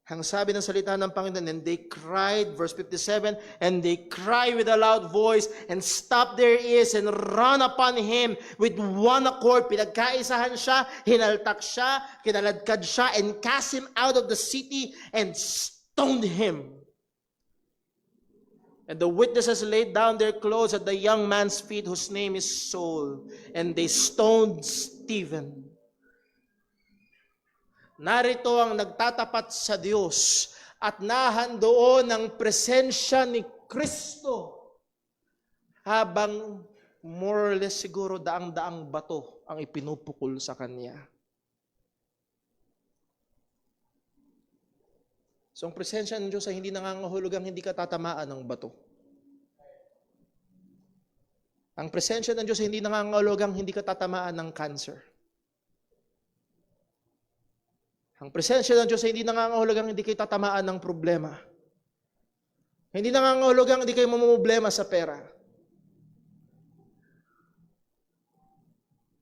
Ang sabi ng salita ng Panginoon, and they cried, verse 57, and they cried with a loud voice and stopped their ears and run upon him with one accord. Pinagkaisahan siya, hinaltak siya, kinaladkad siya, and cast him out of the city and stoned him. And the witnesses laid down their clothes at the young man's feet, whose name is Saul, and they stoned Stephen. Narito ang nagtatapat sa Diyos at nahandoon ang presensya ni Kristo habang more or less siguro daang-daang bato ang ipinupukol sa kanya. So ang presensya ng Diyos ay hindi nangangahulugang hindi ka tatamaan ng bato. Ang presensya ng Diyos ay hindi nangangahulugang hindi ka tatamaan ng cancer. Ang presensya ng Diyos ay hindi nangangahulugang hindi kayo tatamaan ng problema. Hindi nangangahulugang hindi kayo mamumblema sa pera.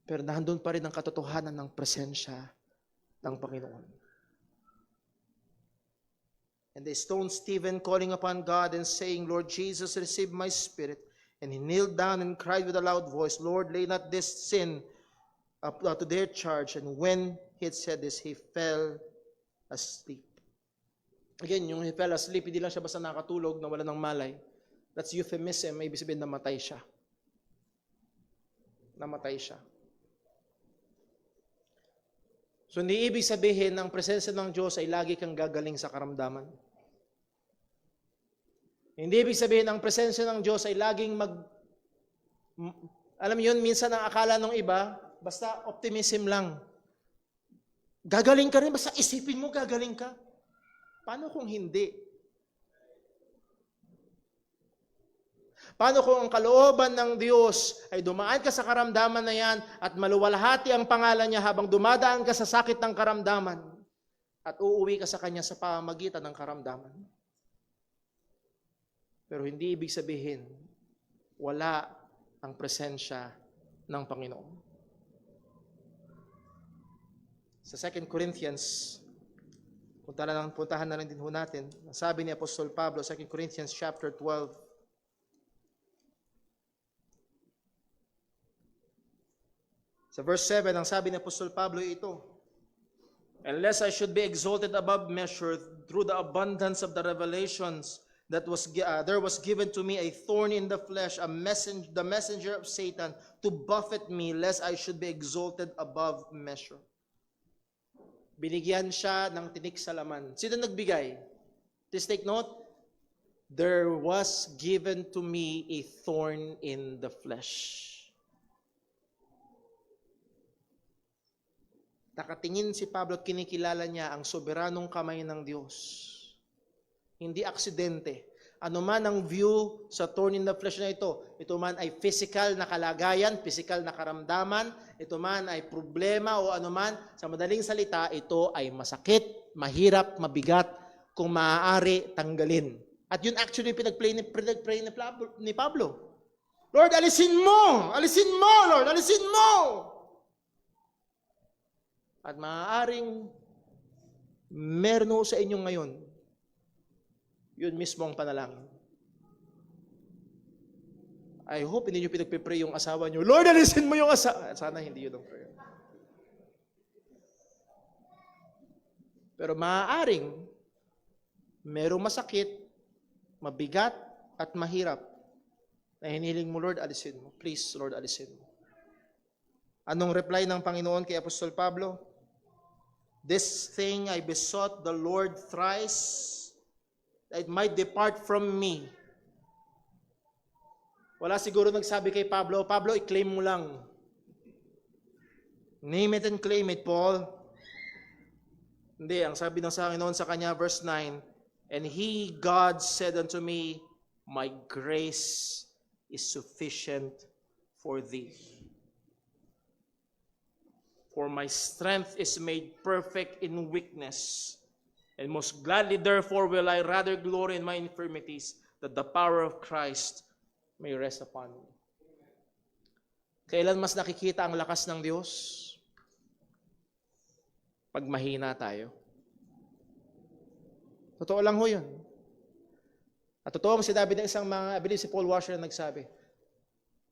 Pero nandun pa rin ang katotohanan ng presensya ng Panginoon. And they stoned Stephen, calling upon God and saying, "Lord Jesus, receive my spirit." And he kneeled down and cried with a loud voice, "Lord, lay not this sin up to their charge." And when he had said this, he fell asleep. Again, yung he fell asleep, hindi lang siya basta nakatulog na wala ng malay. That's euphemism. May ibig sabihin namatay siya. Namatay siya. So hindi ibig sabihin ng presensya ng Diyos ay lagi kang gagaling sa karamdaman. Hindi ibig sabihin ang presensya ng Diyos ay laging alam mo yun, minsan ang akala ng iba, basta optimism lang. Gagaling ka rin, basta isipin mo gagaling ka. Paano kung hindi? Paano kung ang kalooban ng Diyos ay dumaan ka sa karamdaman na yan at maluwalhati ang pangalan niya habang dumadaan ka sa sakit ng karamdaman at uuwi ka sa Kanya sa pamamagitan ng karamdaman? Pero hindi ibig sabihin wala ang presensya ng Panginoon. Sa 2 Corinthians, puntahan na rin din ho natin, sabi ni Apostol Pablo, 2 Corinthians chapter 12, sa verse 7, ang sabi ni Apostol Pablo ito, "Unless I should be exalted above measure through the abundance of the revelations, there was given to me a thorn in the flesh, the messenger of Satan, to buffet me, lest I should be exalted above measure." Binigyan siya ng tinik sa laman. Sino nagbigay? Please take note. There was given to me a thorn in the flesh. Nakatingin si Pablo at kinikilala niya ang soberanong kamay ng Diyos. Hindi aksidente. Ano man ang view sa thorn in the flesh na ito man ay physical na kalagayan, physical na karamdaman, ito man ay problema o ano man, sa madaling salita, ito ay masakit, mahirap, mabigat, kung maaari tanggalin. At yun actually pinag-pray ni Pablo. Lord, alisin mo! Alisin mo, Lord! Alisin mo! At maaaring meron sa inyo ngayon, yun mismo ang panalangin. I hope hindi nyo pinagpipray yung asawa nyo, Lord, alisin mo yung asawa. Sana hindi yun ang prayer. Pero maaaring merong masakit, mabigat, at mahirap na hinihiling mo, Lord, alisin mo. Please, Lord, alisin mo. Anong reply ng Panginoon kay Apostol Pablo? "This thing I besought the Lord thrice, that it might depart from me. Wala siguro nagsabi kay Pablo, Pablo, i-claim mo lang. Name it and claim it, Paul. Hindi, ang sabi ng Panginoon sa kanya, verse 9, and he, God, said unto me, my grace is sufficient for thee. For my strength is made perfect in weakness. And most gladly, therefore, will I rather glory in my infirmities, that the power of Christ may rest upon me. Kailan mas nakikita ang lakas ng Diyos? Pag mahina tayo. Totoo lang ho yun. At totoo ang sinabi ng isang I believe si Paul Washer na nagsabi,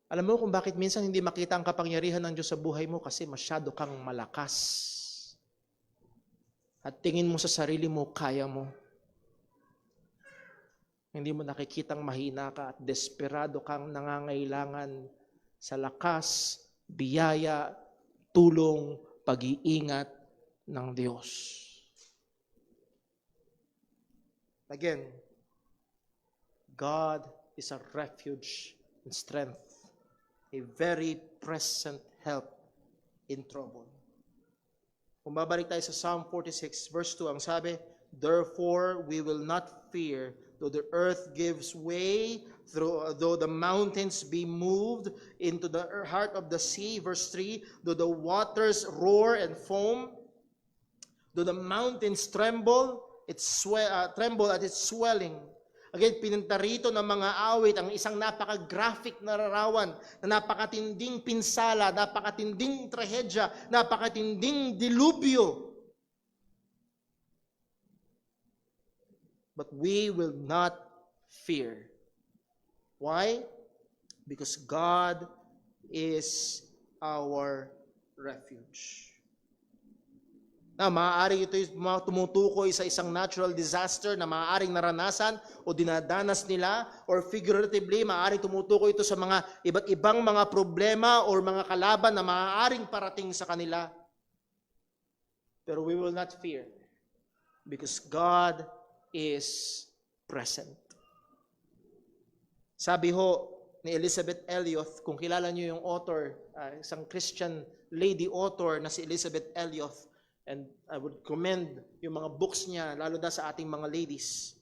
alam mo kung bakit minsan hindi makita ang kapangyarihan ng Diyos sa buhay mo? Kasi masyado kang malakas. At tingin mo sa sarili mo, kaya mo. Hindi mo nakikitang mahina ka at desperado kang nangangailangan sa lakas, biyaya, tulong, pag-iingat ng Diyos. Again, God is a refuge and strength, a very present help in trouble. Kung babalik tayo sa Psalm 46, verse 2, ang sabi, therefore we will not fear, though the earth gives way, though the mountains be moved into the heart of the sea. Verse 3, though the waters roar and foam, though the mountains tremble at its swelling. Again, pinunta rito ng mga awit ang isang napaka-graphic na larawan, na napakatinding pinsala, napakatinding trahedya, napakatinding dilubyo. But we will not fear. Why? Because God is our refuge. Na maaari ito tumutukoy sa isang natural disaster na maaaring naranasan o dinadanas nila, or figuratively, maaaring tumutukoy ito sa mga iba't ibang mga problema o mga kalaban na maaaring parating sa kanila. Pero we will not fear because God is present. Sabi ho ni Elizabeth Elliot, kung kilala niyo yung author, isang Christian lady author na si Elizabeth Elliot, and I would commend yung mga books niya, lalo na sa ating mga ladies.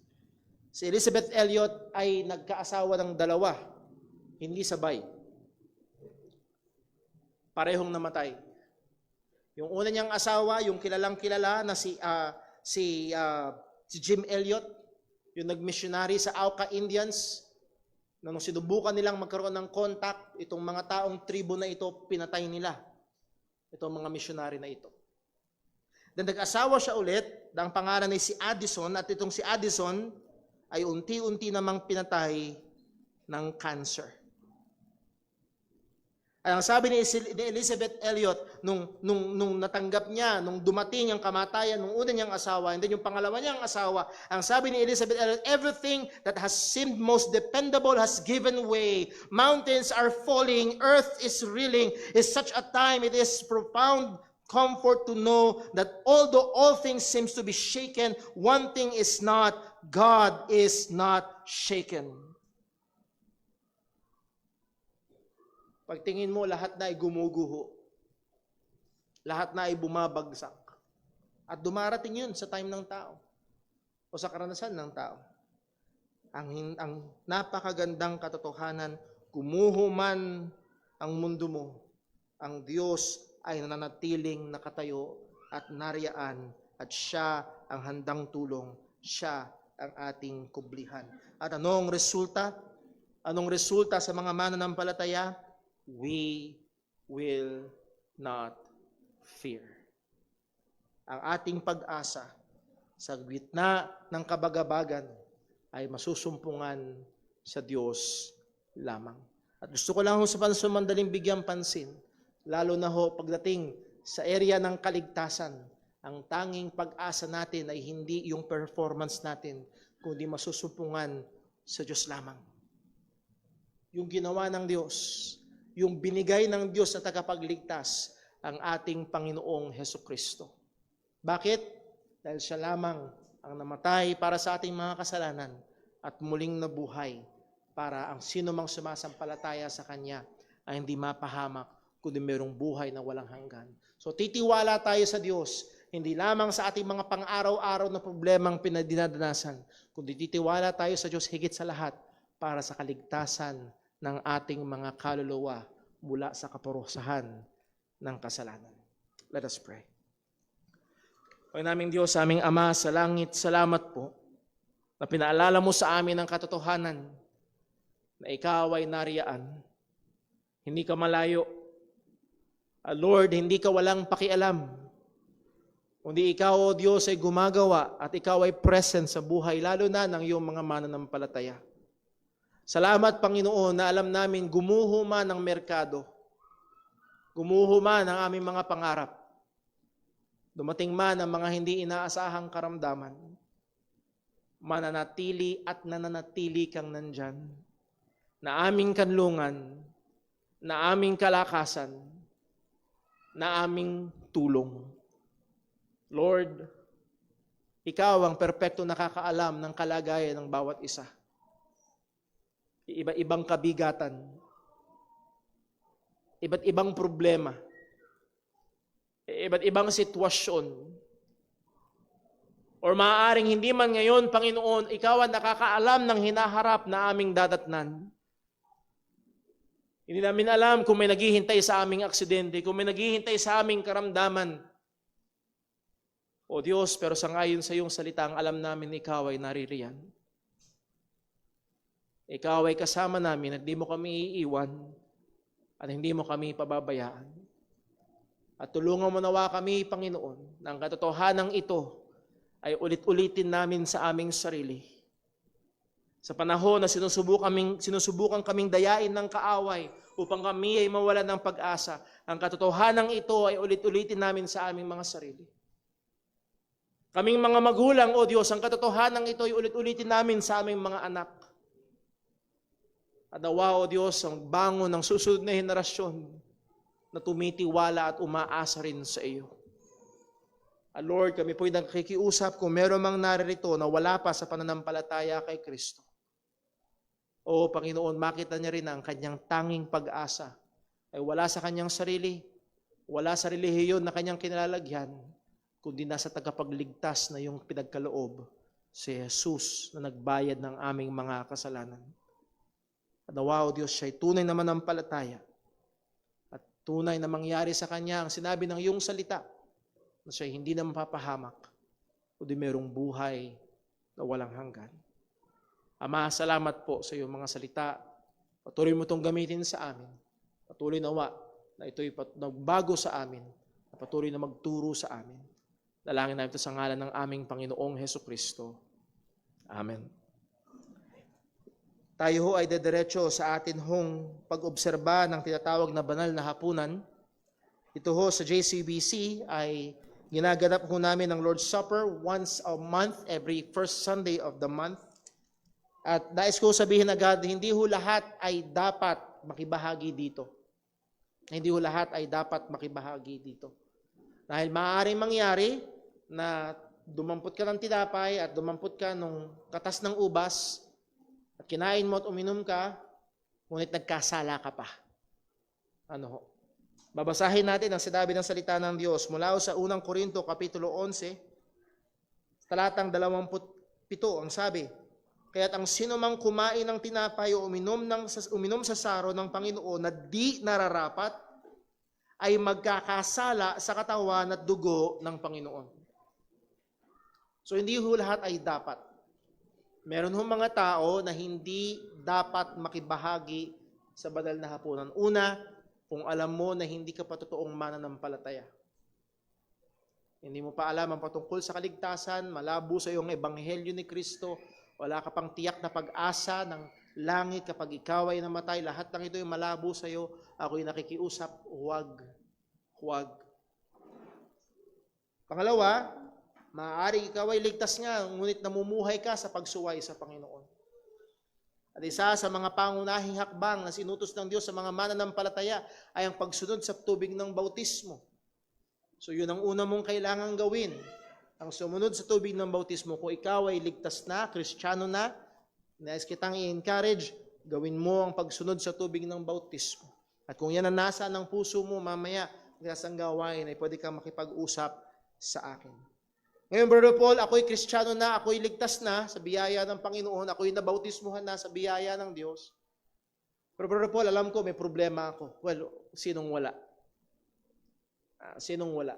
Si Elizabeth Elliot ay nagkaasawa ng dalawa, hindi sabay. Parehong namatay. Yung una niyang asawa, yung kilalang-kilala na si Jim Elliot, yung nag-missionary sa Auca Indians, na nung sinubukan nilang magkaroon ng contact, itong mga taong tribo na ito, pinatay nila. Itong mga missionary na ito. Then nag-asawa siya ulit, ang pangalan ay si Addison, at itong si Addison ay unti-unti namang pinatay ng cancer. Ay, ang sabi ni Elizabeth Elliot, nung natanggap niya, nung dumating ang kamatayan ng una niyang asawa, and then yung pangalawa niyang asawa, ang sabi ni Elizabeth Elliot, everything that has seemed most dependable has given way. Mountains are falling, earth is reeling. It's such a time, it is profound comfort to know that although all things seems to be shaken, one thing is not, God is not shaken. Pagtingin mo, lahat na ay gumuguho. Lahat na ay bumabagsak. At dumarating yun sa time ng tao. O sa karanasan ng tao. Ang napakagandang katotohanan, gumuho man ang mundo mo, ang Diyos ay nananatiling nakatayo at nariyaan, at siya ang handang tulong, siya ang ating kublihan. At anong resulta? Anong resulta sa mga mananampalataya? We will not fear. Ang ating pag-asa sa gitna ng kabagabagan ay masusumpungan sa Diyos lamang. At gusto ko lang ho sa pansamandaling bigyang pansin, lalo na ho pagdating sa area ng kaligtasan, ang tanging pag-asa natin ay hindi yung performance natin, kundi masusumpungan sa Diyos lamang. Yung ginawa ng Diyos, yung binigay ng Diyos na tagapagligtas, ang ating Panginoong Hesukristo. Bakit? Dahil siya lamang ang namatay para sa ating mga kasalanan at muling nabuhay para ang sino mang sumasampalataya sa Kanya ay hindi mapahamak, kundi mayroong buhay na walang hanggan. So titiwala tayo sa Diyos, hindi lamang sa ating mga pang-araw-araw na problemang pinadinadanasan, kundi titiwala tayo sa Diyos higit sa lahat para sa kaligtasan ng ating mga kaluluwa mula sa kaparusahan ng kasalanan. Let us pray. Panginoon naming Diyos, aming Ama sa langit, salamat po na pinaalala mo sa amin ang katotohanan na ikaw ay nariyaan. Hindi ka malayo. Lord, hindi ka walang pakialam. Kundi ikaw, O Diyos, ay gumagawa at ikaw ay present sa buhay, lalo na ng iyong mga mananampalataya. Salamat, Panginoon, na alam namin gumuho man ang merkado, gumuho man ang aming mga pangarap, dumating man ang mga hindi inaasahang karamdaman, mananatili at nananatili kang nandyan, na aming kanlungan, na aming kalakasan, na aming tulong. Lord, ikaw ang perpekto nakakaalam ng kalagayan ng bawat isa. Iba-ibang kabigatan, iba't ibang problema, iba't ibang sitwasyon. Or maaaring hindi man ngayon, Panginoon, ikaw ang nakakaalam ng hinaharap na aming dadatnan. Hindi namin alam kung may naghihintay sa aming aksidente, kung may naghihintay sa aming karamdaman. O Diyos, pero sangayon sa iyong salita, ang alam namin ikaw ay naririyan. Ikaw ay kasama namin at hindi mo kami iiwan at hindi mo kami pababayaan. At tulungan mo nawa kami, Panginoon, na ang katotohanan ito ay ulit-ulitin namin sa aming sarili. Sa panahon na sinusubukan kaming dayain ng kaaway upang kami ay mawalan ng pag-asa, ang katotohanan ito ay ulit-ulitin namin sa aming mga sarili. Kaming mga magulang, O Diyos, ang katotohanan ito ay ulit-ulitin namin sa aming mga anak. At nawa, O Diyos, ang bangon ng susunod na henerasyon na tumitiwala at umaasa rin sa iyo. Lord, kami po'y nagkikiusap kung meron mang naririto na wala pa sa pananampalataya kay Kristo. O Panginoon, makita niya rin ang kanyang tanging pag-asa ay wala sa kanyang sarili, wala sa relihiyon na kanyang kinalalagyan, kundi nasa tagapagligtas na yung pinagkaloob, si Jesus na nagbayad ng aming mga kasalanan. At nawa, O Diyos, siya'y tunay na manampalataya at tunay na mangyari sa kanya ang sinabi ng iyong salita na siya'y hindi na mapapahamak kundi merong buhay na walang hanggan. Ama, salamat po sa iyong mga salita. Patuloy mo itong gamitin sa amin. Patuloy nawa na ito'y nagbago sa amin, na patuloy na magturo sa amin. Dalangin namin ito sa ngalan ng aming Panginoong Hesukristo. Amen. Tayo ho ay dediretso sa atin hong pag-obserba ng tinatawag na banal na hapunan. Ito ho sa JCBC ay ginaganap ho namin ng Lord's Supper once a month, every first Sunday of the month. At nais ko sabihin agad, hindi ho lahat ay dapat makibahagi dito. Hindi ho lahat ay dapat makibahagi dito. Dahil maaaring mangyari na dumampot ka ng tinapay at dumampot ka ng katas ng ubas at kinain mo at uminom ka, ngunit nagkasala ka pa. Ano ho? Babasahin natin ang sinabi ng salita ng Diyos mula sa unang Korinto, Kapitulo 11, talatang 27, ang sabi, kaya't ang sinumang kumain ng tinapay o uminom sa saro ng Panginoon na di nararapat, ay magkakasala sa katawan at dugo ng Panginoon. So hindi ho lahat ay dapat. Meron ho mga tao na hindi dapat makibahagi sa banal na hapunan. Una, kung alam mo na hindi ka pa totoong mananampalataya. Hindi mo pa alam ang patungkol sa kaligtasan, malabo sa iyong ebanghelyo ni Kristo, wala ka pang tiyak na pag-asa ng langit kapag ikaw ay namatay, lahat ng ito ay malabo sa iyo, ako'y nakikiusap, huwag. Pangalawa, maaari ikaw ay ligtas nga, ngunit namumuhay ka sa pagsuway sa Panginoon. At isa sa mga pangunahing hakbang na sinutos ng Diyos sa mga mananampalataya ay ang pagsunod sa tubig ng bautismo. So yun ang una mong kailangan gawin. Ang sumunod sa tubig ng bautismo, kung ikaw ay ligtas na, Kristiyano na, nais kitang i-encourage, Gawin mo ang pagsunod sa tubig ng bautismo. At kung yan ang nasa ng puso mo, mamaya, ang gawain ay pwede kang makipag-usap sa akin. Ngayon, Brother Paul, ako'y Kristiyano na, ako'y ligtas na sa biyaya ng Panginoon, ako'y nabautismuhan na sa biyaya ng Diyos. Pero Brother Paul, alam ko may problema ako. Well, sinong wala? Sinong wala?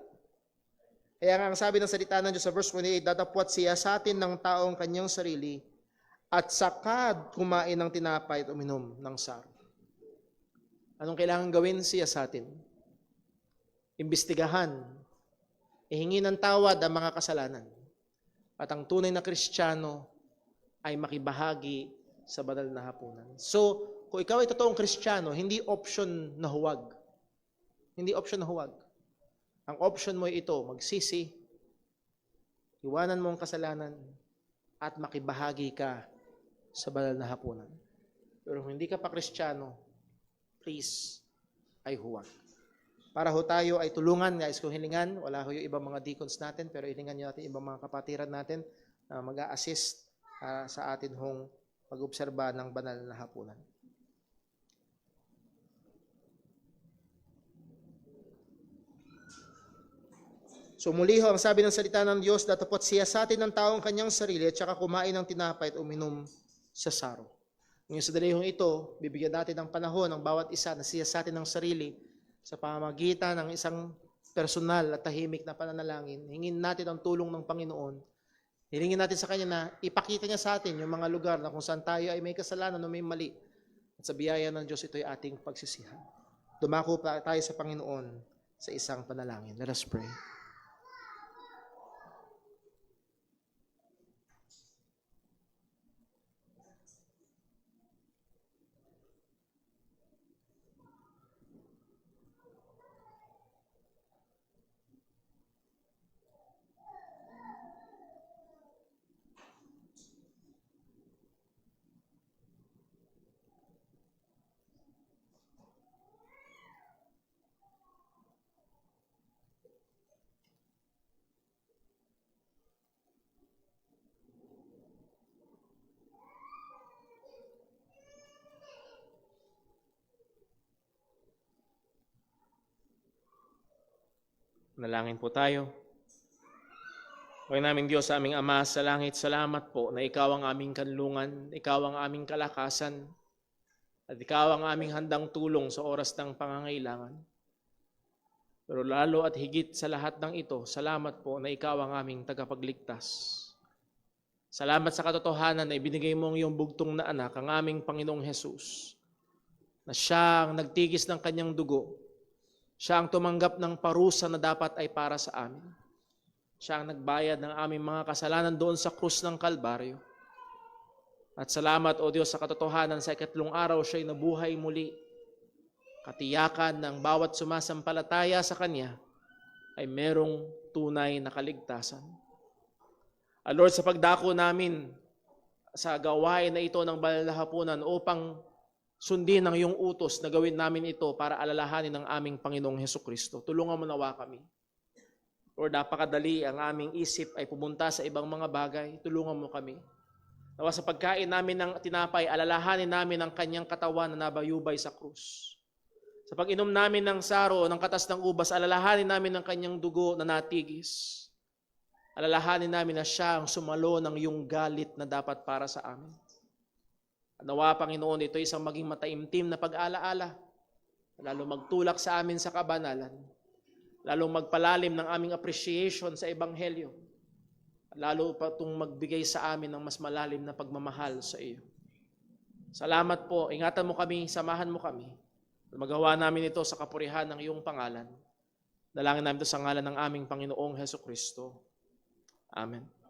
Kaya nga ang sabi ng salita ng Diyos sa verse 28, datapwat siya sa atin ng taong kanyang sarili at sakad kumain ng tinapay at uminom ng saro. Anong kailangan gawin siya sa atin? Imbestigahan, ihingi ng tawad ang mga kasalanan. At ang tunay na Kristiyano ay makibahagi sa banal na hapunan. So, kung ikaw ay totoong Kristiyano, hindi option na huwag. Hindi option na huwag. Ang option mo ay ito, magsisi, iwanan mo ang kasalanan, at makibahagi ka sa banal na hapunan. Pero kung hindi ka pa Kristiyano, please, ay huwag. Para ho tayo ay tulungan, guys, kung hilingan, wala ho yung ibang mga deacons natin, pero hilingan nyo natin ibang mga kapatiran natin na mag-a-assist sa atin hong pag-obserba ng banal na hapunan. So muli ho, ang sabi ng salita ng Diyos, datapot siya sa atin ng taong kanyang sarili at saka kumain ng tinapay at uminom sa saro. Ngayon sa dalihong ito, bibigyan natin ng panahon ng bawat isa na siya sa atin ng sarili sa pamamagitan ng isang personal at tahimik na pananalangin. Hingin natin ang tulong ng Panginoon. Hilingin natin sa Kanya na ipakita niya sa atin yung mga lugar na kung saan tayo ay may kasalanan o may mali. At sa biyaya ng Diyos, ito ay ating pagsisihan. Dumako pa tayo sa Panginoon sa isang panalangin. Let us pray. Nalangin po tayo. Panginoon naming Diyos, sa aming Ama sa langit, salamat po na Ikaw ang aming kanlungan, Ikaw ang aming kalakasan, at Ikaw ang aming handang tulong sa oras ng pangangailangan. Pero lalo at higit sa lahat ng ito, salamat po na Ikaw ang aming tagapagligtas. Salamat sa katotohanan na ibinigay mo ang iyong bugtong na anak, ang aming Panginoong Hesus, na Siya ang nagtigis ng Kanyang dugo. Siya ang tumanggap ng parusa na dapat ay para sa amin. Siya ang nagbayad ng aming mga kasalanan doon sa krus ng Kalbaryo. At salamat, O Diyos, sa katotohanan sa ikatlong araw siya'y nabuhay muli. Katiyakan ng bawat sumasampalataya sa Kanya ay merong tunay na kaligtasan. Lord, sa pagdako namin sa gawain na ito ng banal na hapunan upang sundin ang iyong utos na gawin namin ito para alalahanin ng aming Panginoong Hesukristo. Tulungan mo nawa kami. Lord, napakadali ang aming isip ay pumunta sa ibang mga bagay. Tulungan mo kami. Nawa sa pagkain namin ng tinapay, alalahanin namin ang kanyang katawan na nabayubay sa krus. Sa pag-inom namin ng saro, ng katas ng ubas, alalahanin namin ang kanyang dugo na natigis. Alalahanin namin na siya ang sumalo ng iyong galit na dapat para sa amin. Nawa, Panginoon, ito isang maging mataimtim na pag-alaala, lalo magtulak sa amin sa kabanalan, lalo magpalalim ng aming appreciation sa Ebanghelyo, lalo pa itong magbigay sa amin ng mas malalim na pagmamahal sa iyo. Salamat po, ingatan mo kami, samahan mo kami, magawa namin ito sa kapurihan ng iyong pangalan. Dalangin namin ito sa ngalan ng aming Panginoong Hesukristo. Amen.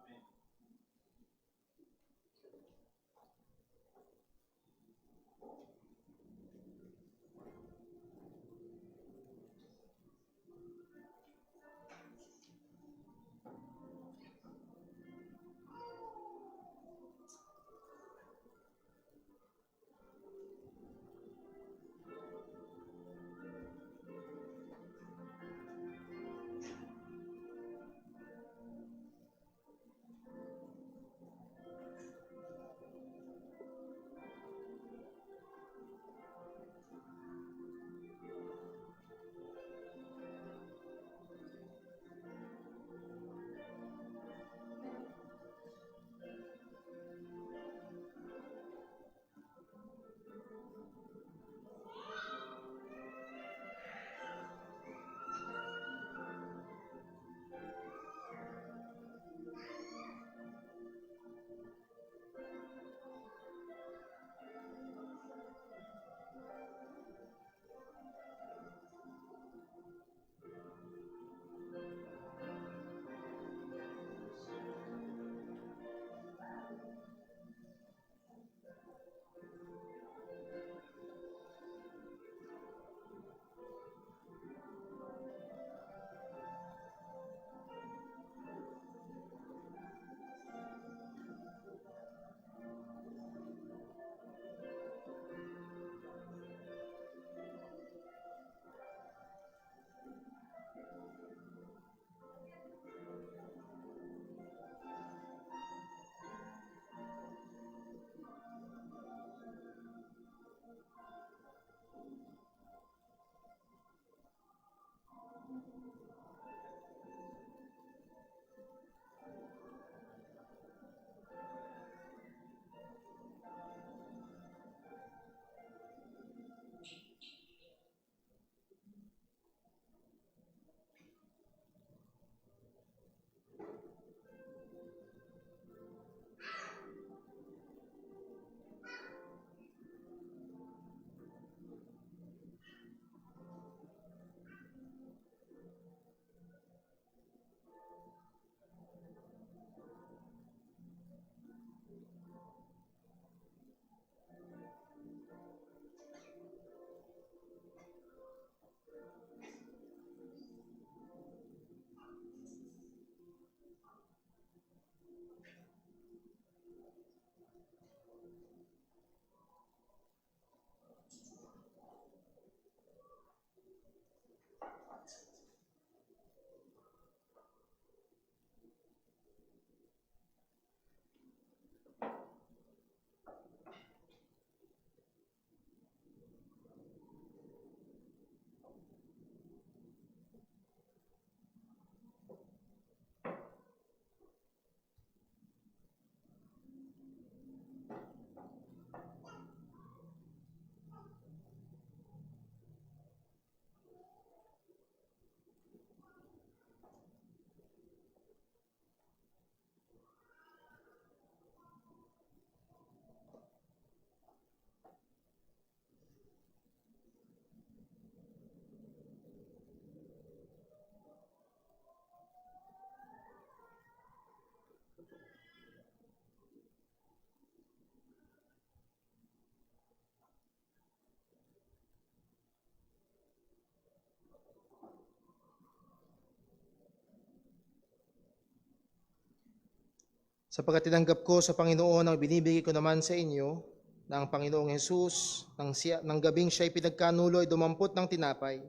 Sapagkat tinanggap ko sa Panginoon ang binibigay ko naman sa inyo, na ang Panginoong Hesus, ng gabing siya'y pinagkanulo ay dumampot ng tinapay.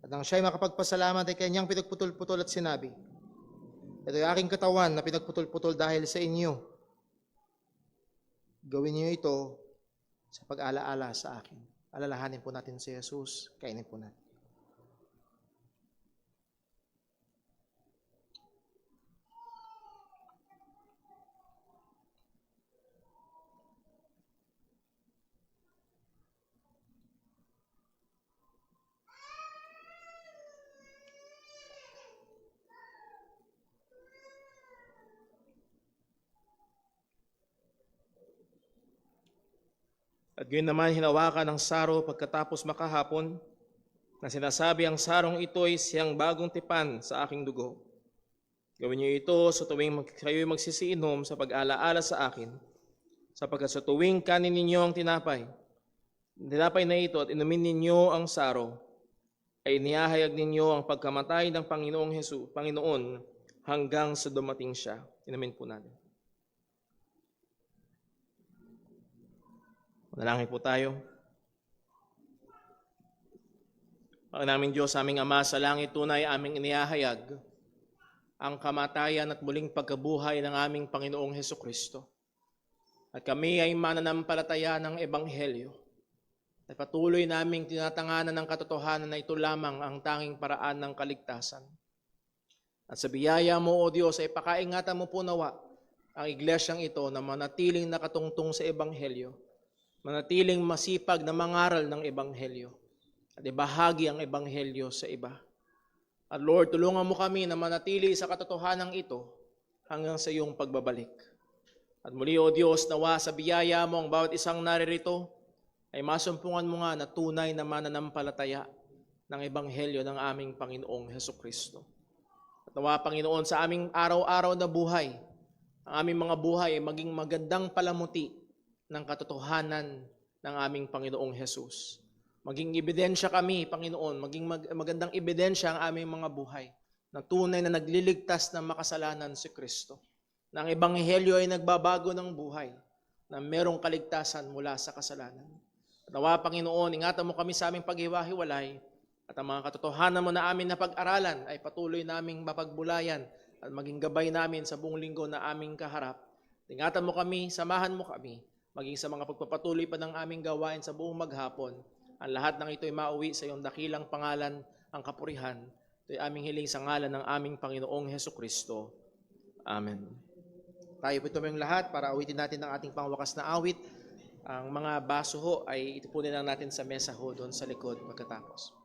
At nang siya'y makapagpasalamat ay kanyang pinagputol-putol at sinabi, ito'y aking katawan na pinagputol-putol dahil sa inyo. Gawin niyo ito sa pag-alaala sa akin. Alalahanin po natin si Jesus, kainin po natin. At gayon naman hinawakan ng saro pagkatapos makahapon, na sinasabi ang sarong ito'y siyang bagong tipan sa aking dugo. Gawin niyo ito sa tuwing kayo'y magsisiinom sa pag-alaala sa akin, sapagkat sa tuwing kanin ninyo ang tinapay na ito at inumin ninyo ang saro, ay inihahayag ninyo ang pagkamatay ng Panginoon hanggang sa dumating siya. Inumin po natin. Manalangin po tayo. Ang naming Diyos, aming Ama sa langit, tunay aming inihahayag ang kamatayan at muling pagkabuhay ng aming Panginoong Hesukristo. At kami ay mananampalataya ng Ebanghelyo. At patuloy naming tinatanganan ng katotohanan na ito lamang ang tanging paraan ng kaligtasan. At sa biyaya mo, O Diyos, ay pakaingatan mo po nawa ang iglesyang ito na manatiling nakatungtong sa Ebanghelyo, manatiling masipag na mangaral ng Ebanghelyo at ibahagi ang Ebanghelyo sa iba. At Lord, tulungan mo kami na manatili sa katotohanan ito hanggang sa iyong pagbabalik. At muli, O Diyos, nawa sa biyaya mo ang bawat isang naririto ay masumpungan mo nga na tunay na mananampalataya ng Ebanghelyo ng aming Panginoong Hesukristo. At nawa, Panginoon, sa aming araw-araw na buhay, ang aming mga buhay ay maging magandang palamuti ng katotohanan ng aming Panginoong Hesus. Maging ebidensya kami, Panginoon, maging magandang ebidensya ang aming mga buhay na tunay na nagliligtas ng makasalanan si Kristo. Na ang Ebanghelyo ay nagbabago ng buhay, na merong kaligtasan mula sa kasalanan. At nawa, Panginoon, ingatan mo kami sa aming paghiwa-hiwalay at ang mga katotohanan mo na amin na pag-aralan ay patuloy naming mapagbulayan at maging gabay namin sa buong linggo na aming kaharap. Ingatan mo kami, samahan mo kami, maging sa mga pagpapatuloy pa ng aming gawain sa buong maghapon. Ang lahat ng ito ay mauwi sa iyong dakilang pangalan, ang kapurihan. Ito ay aming hiling sa ngalan ng aming Panginoong Hesukristo. Amen. Tayo po ito yung lahat para awitin natin ang ating pangwakas na awit. Ang mga baso ho ay itipunin lang natin sa mesa ho doon sa likod pagkatapos.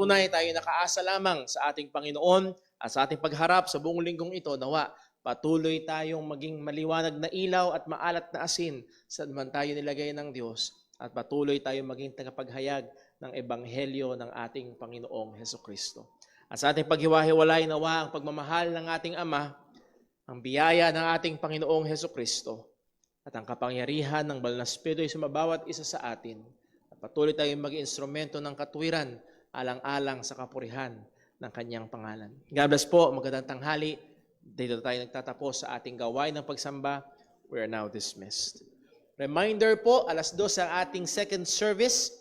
Tunay tayo nakaasa lamang sa ating Panginoon at sa ating pagharap sa buong linggong ito. Nawa, patuloy tayong maging maliwanag na ilaw at maalat na asin saan man tayo nilagay ng Diyos. at patuloy tayong maging tagapaghayag ng ebanghelyo ng ating Panginoong Hesukristo. At sa ating paghiwa-hiwalay, nawa ang pagmamahal ng ating Ama, ang biyaya ng ating Panginoong Hesukristo, at ang kapangyarihan ng Banal na Espiritu ay sumabawat isa sa atin. At patuloy tayong maging instrumento ng katwiran, alang-alang sa kapurihan ng Kanyang pangalan. God bless po, magandang tanghali. Dito tayo nagtatapos sa ating gawain ng pagsamba. We are now dismissed. Reminder po, 2:00 ang ating second service.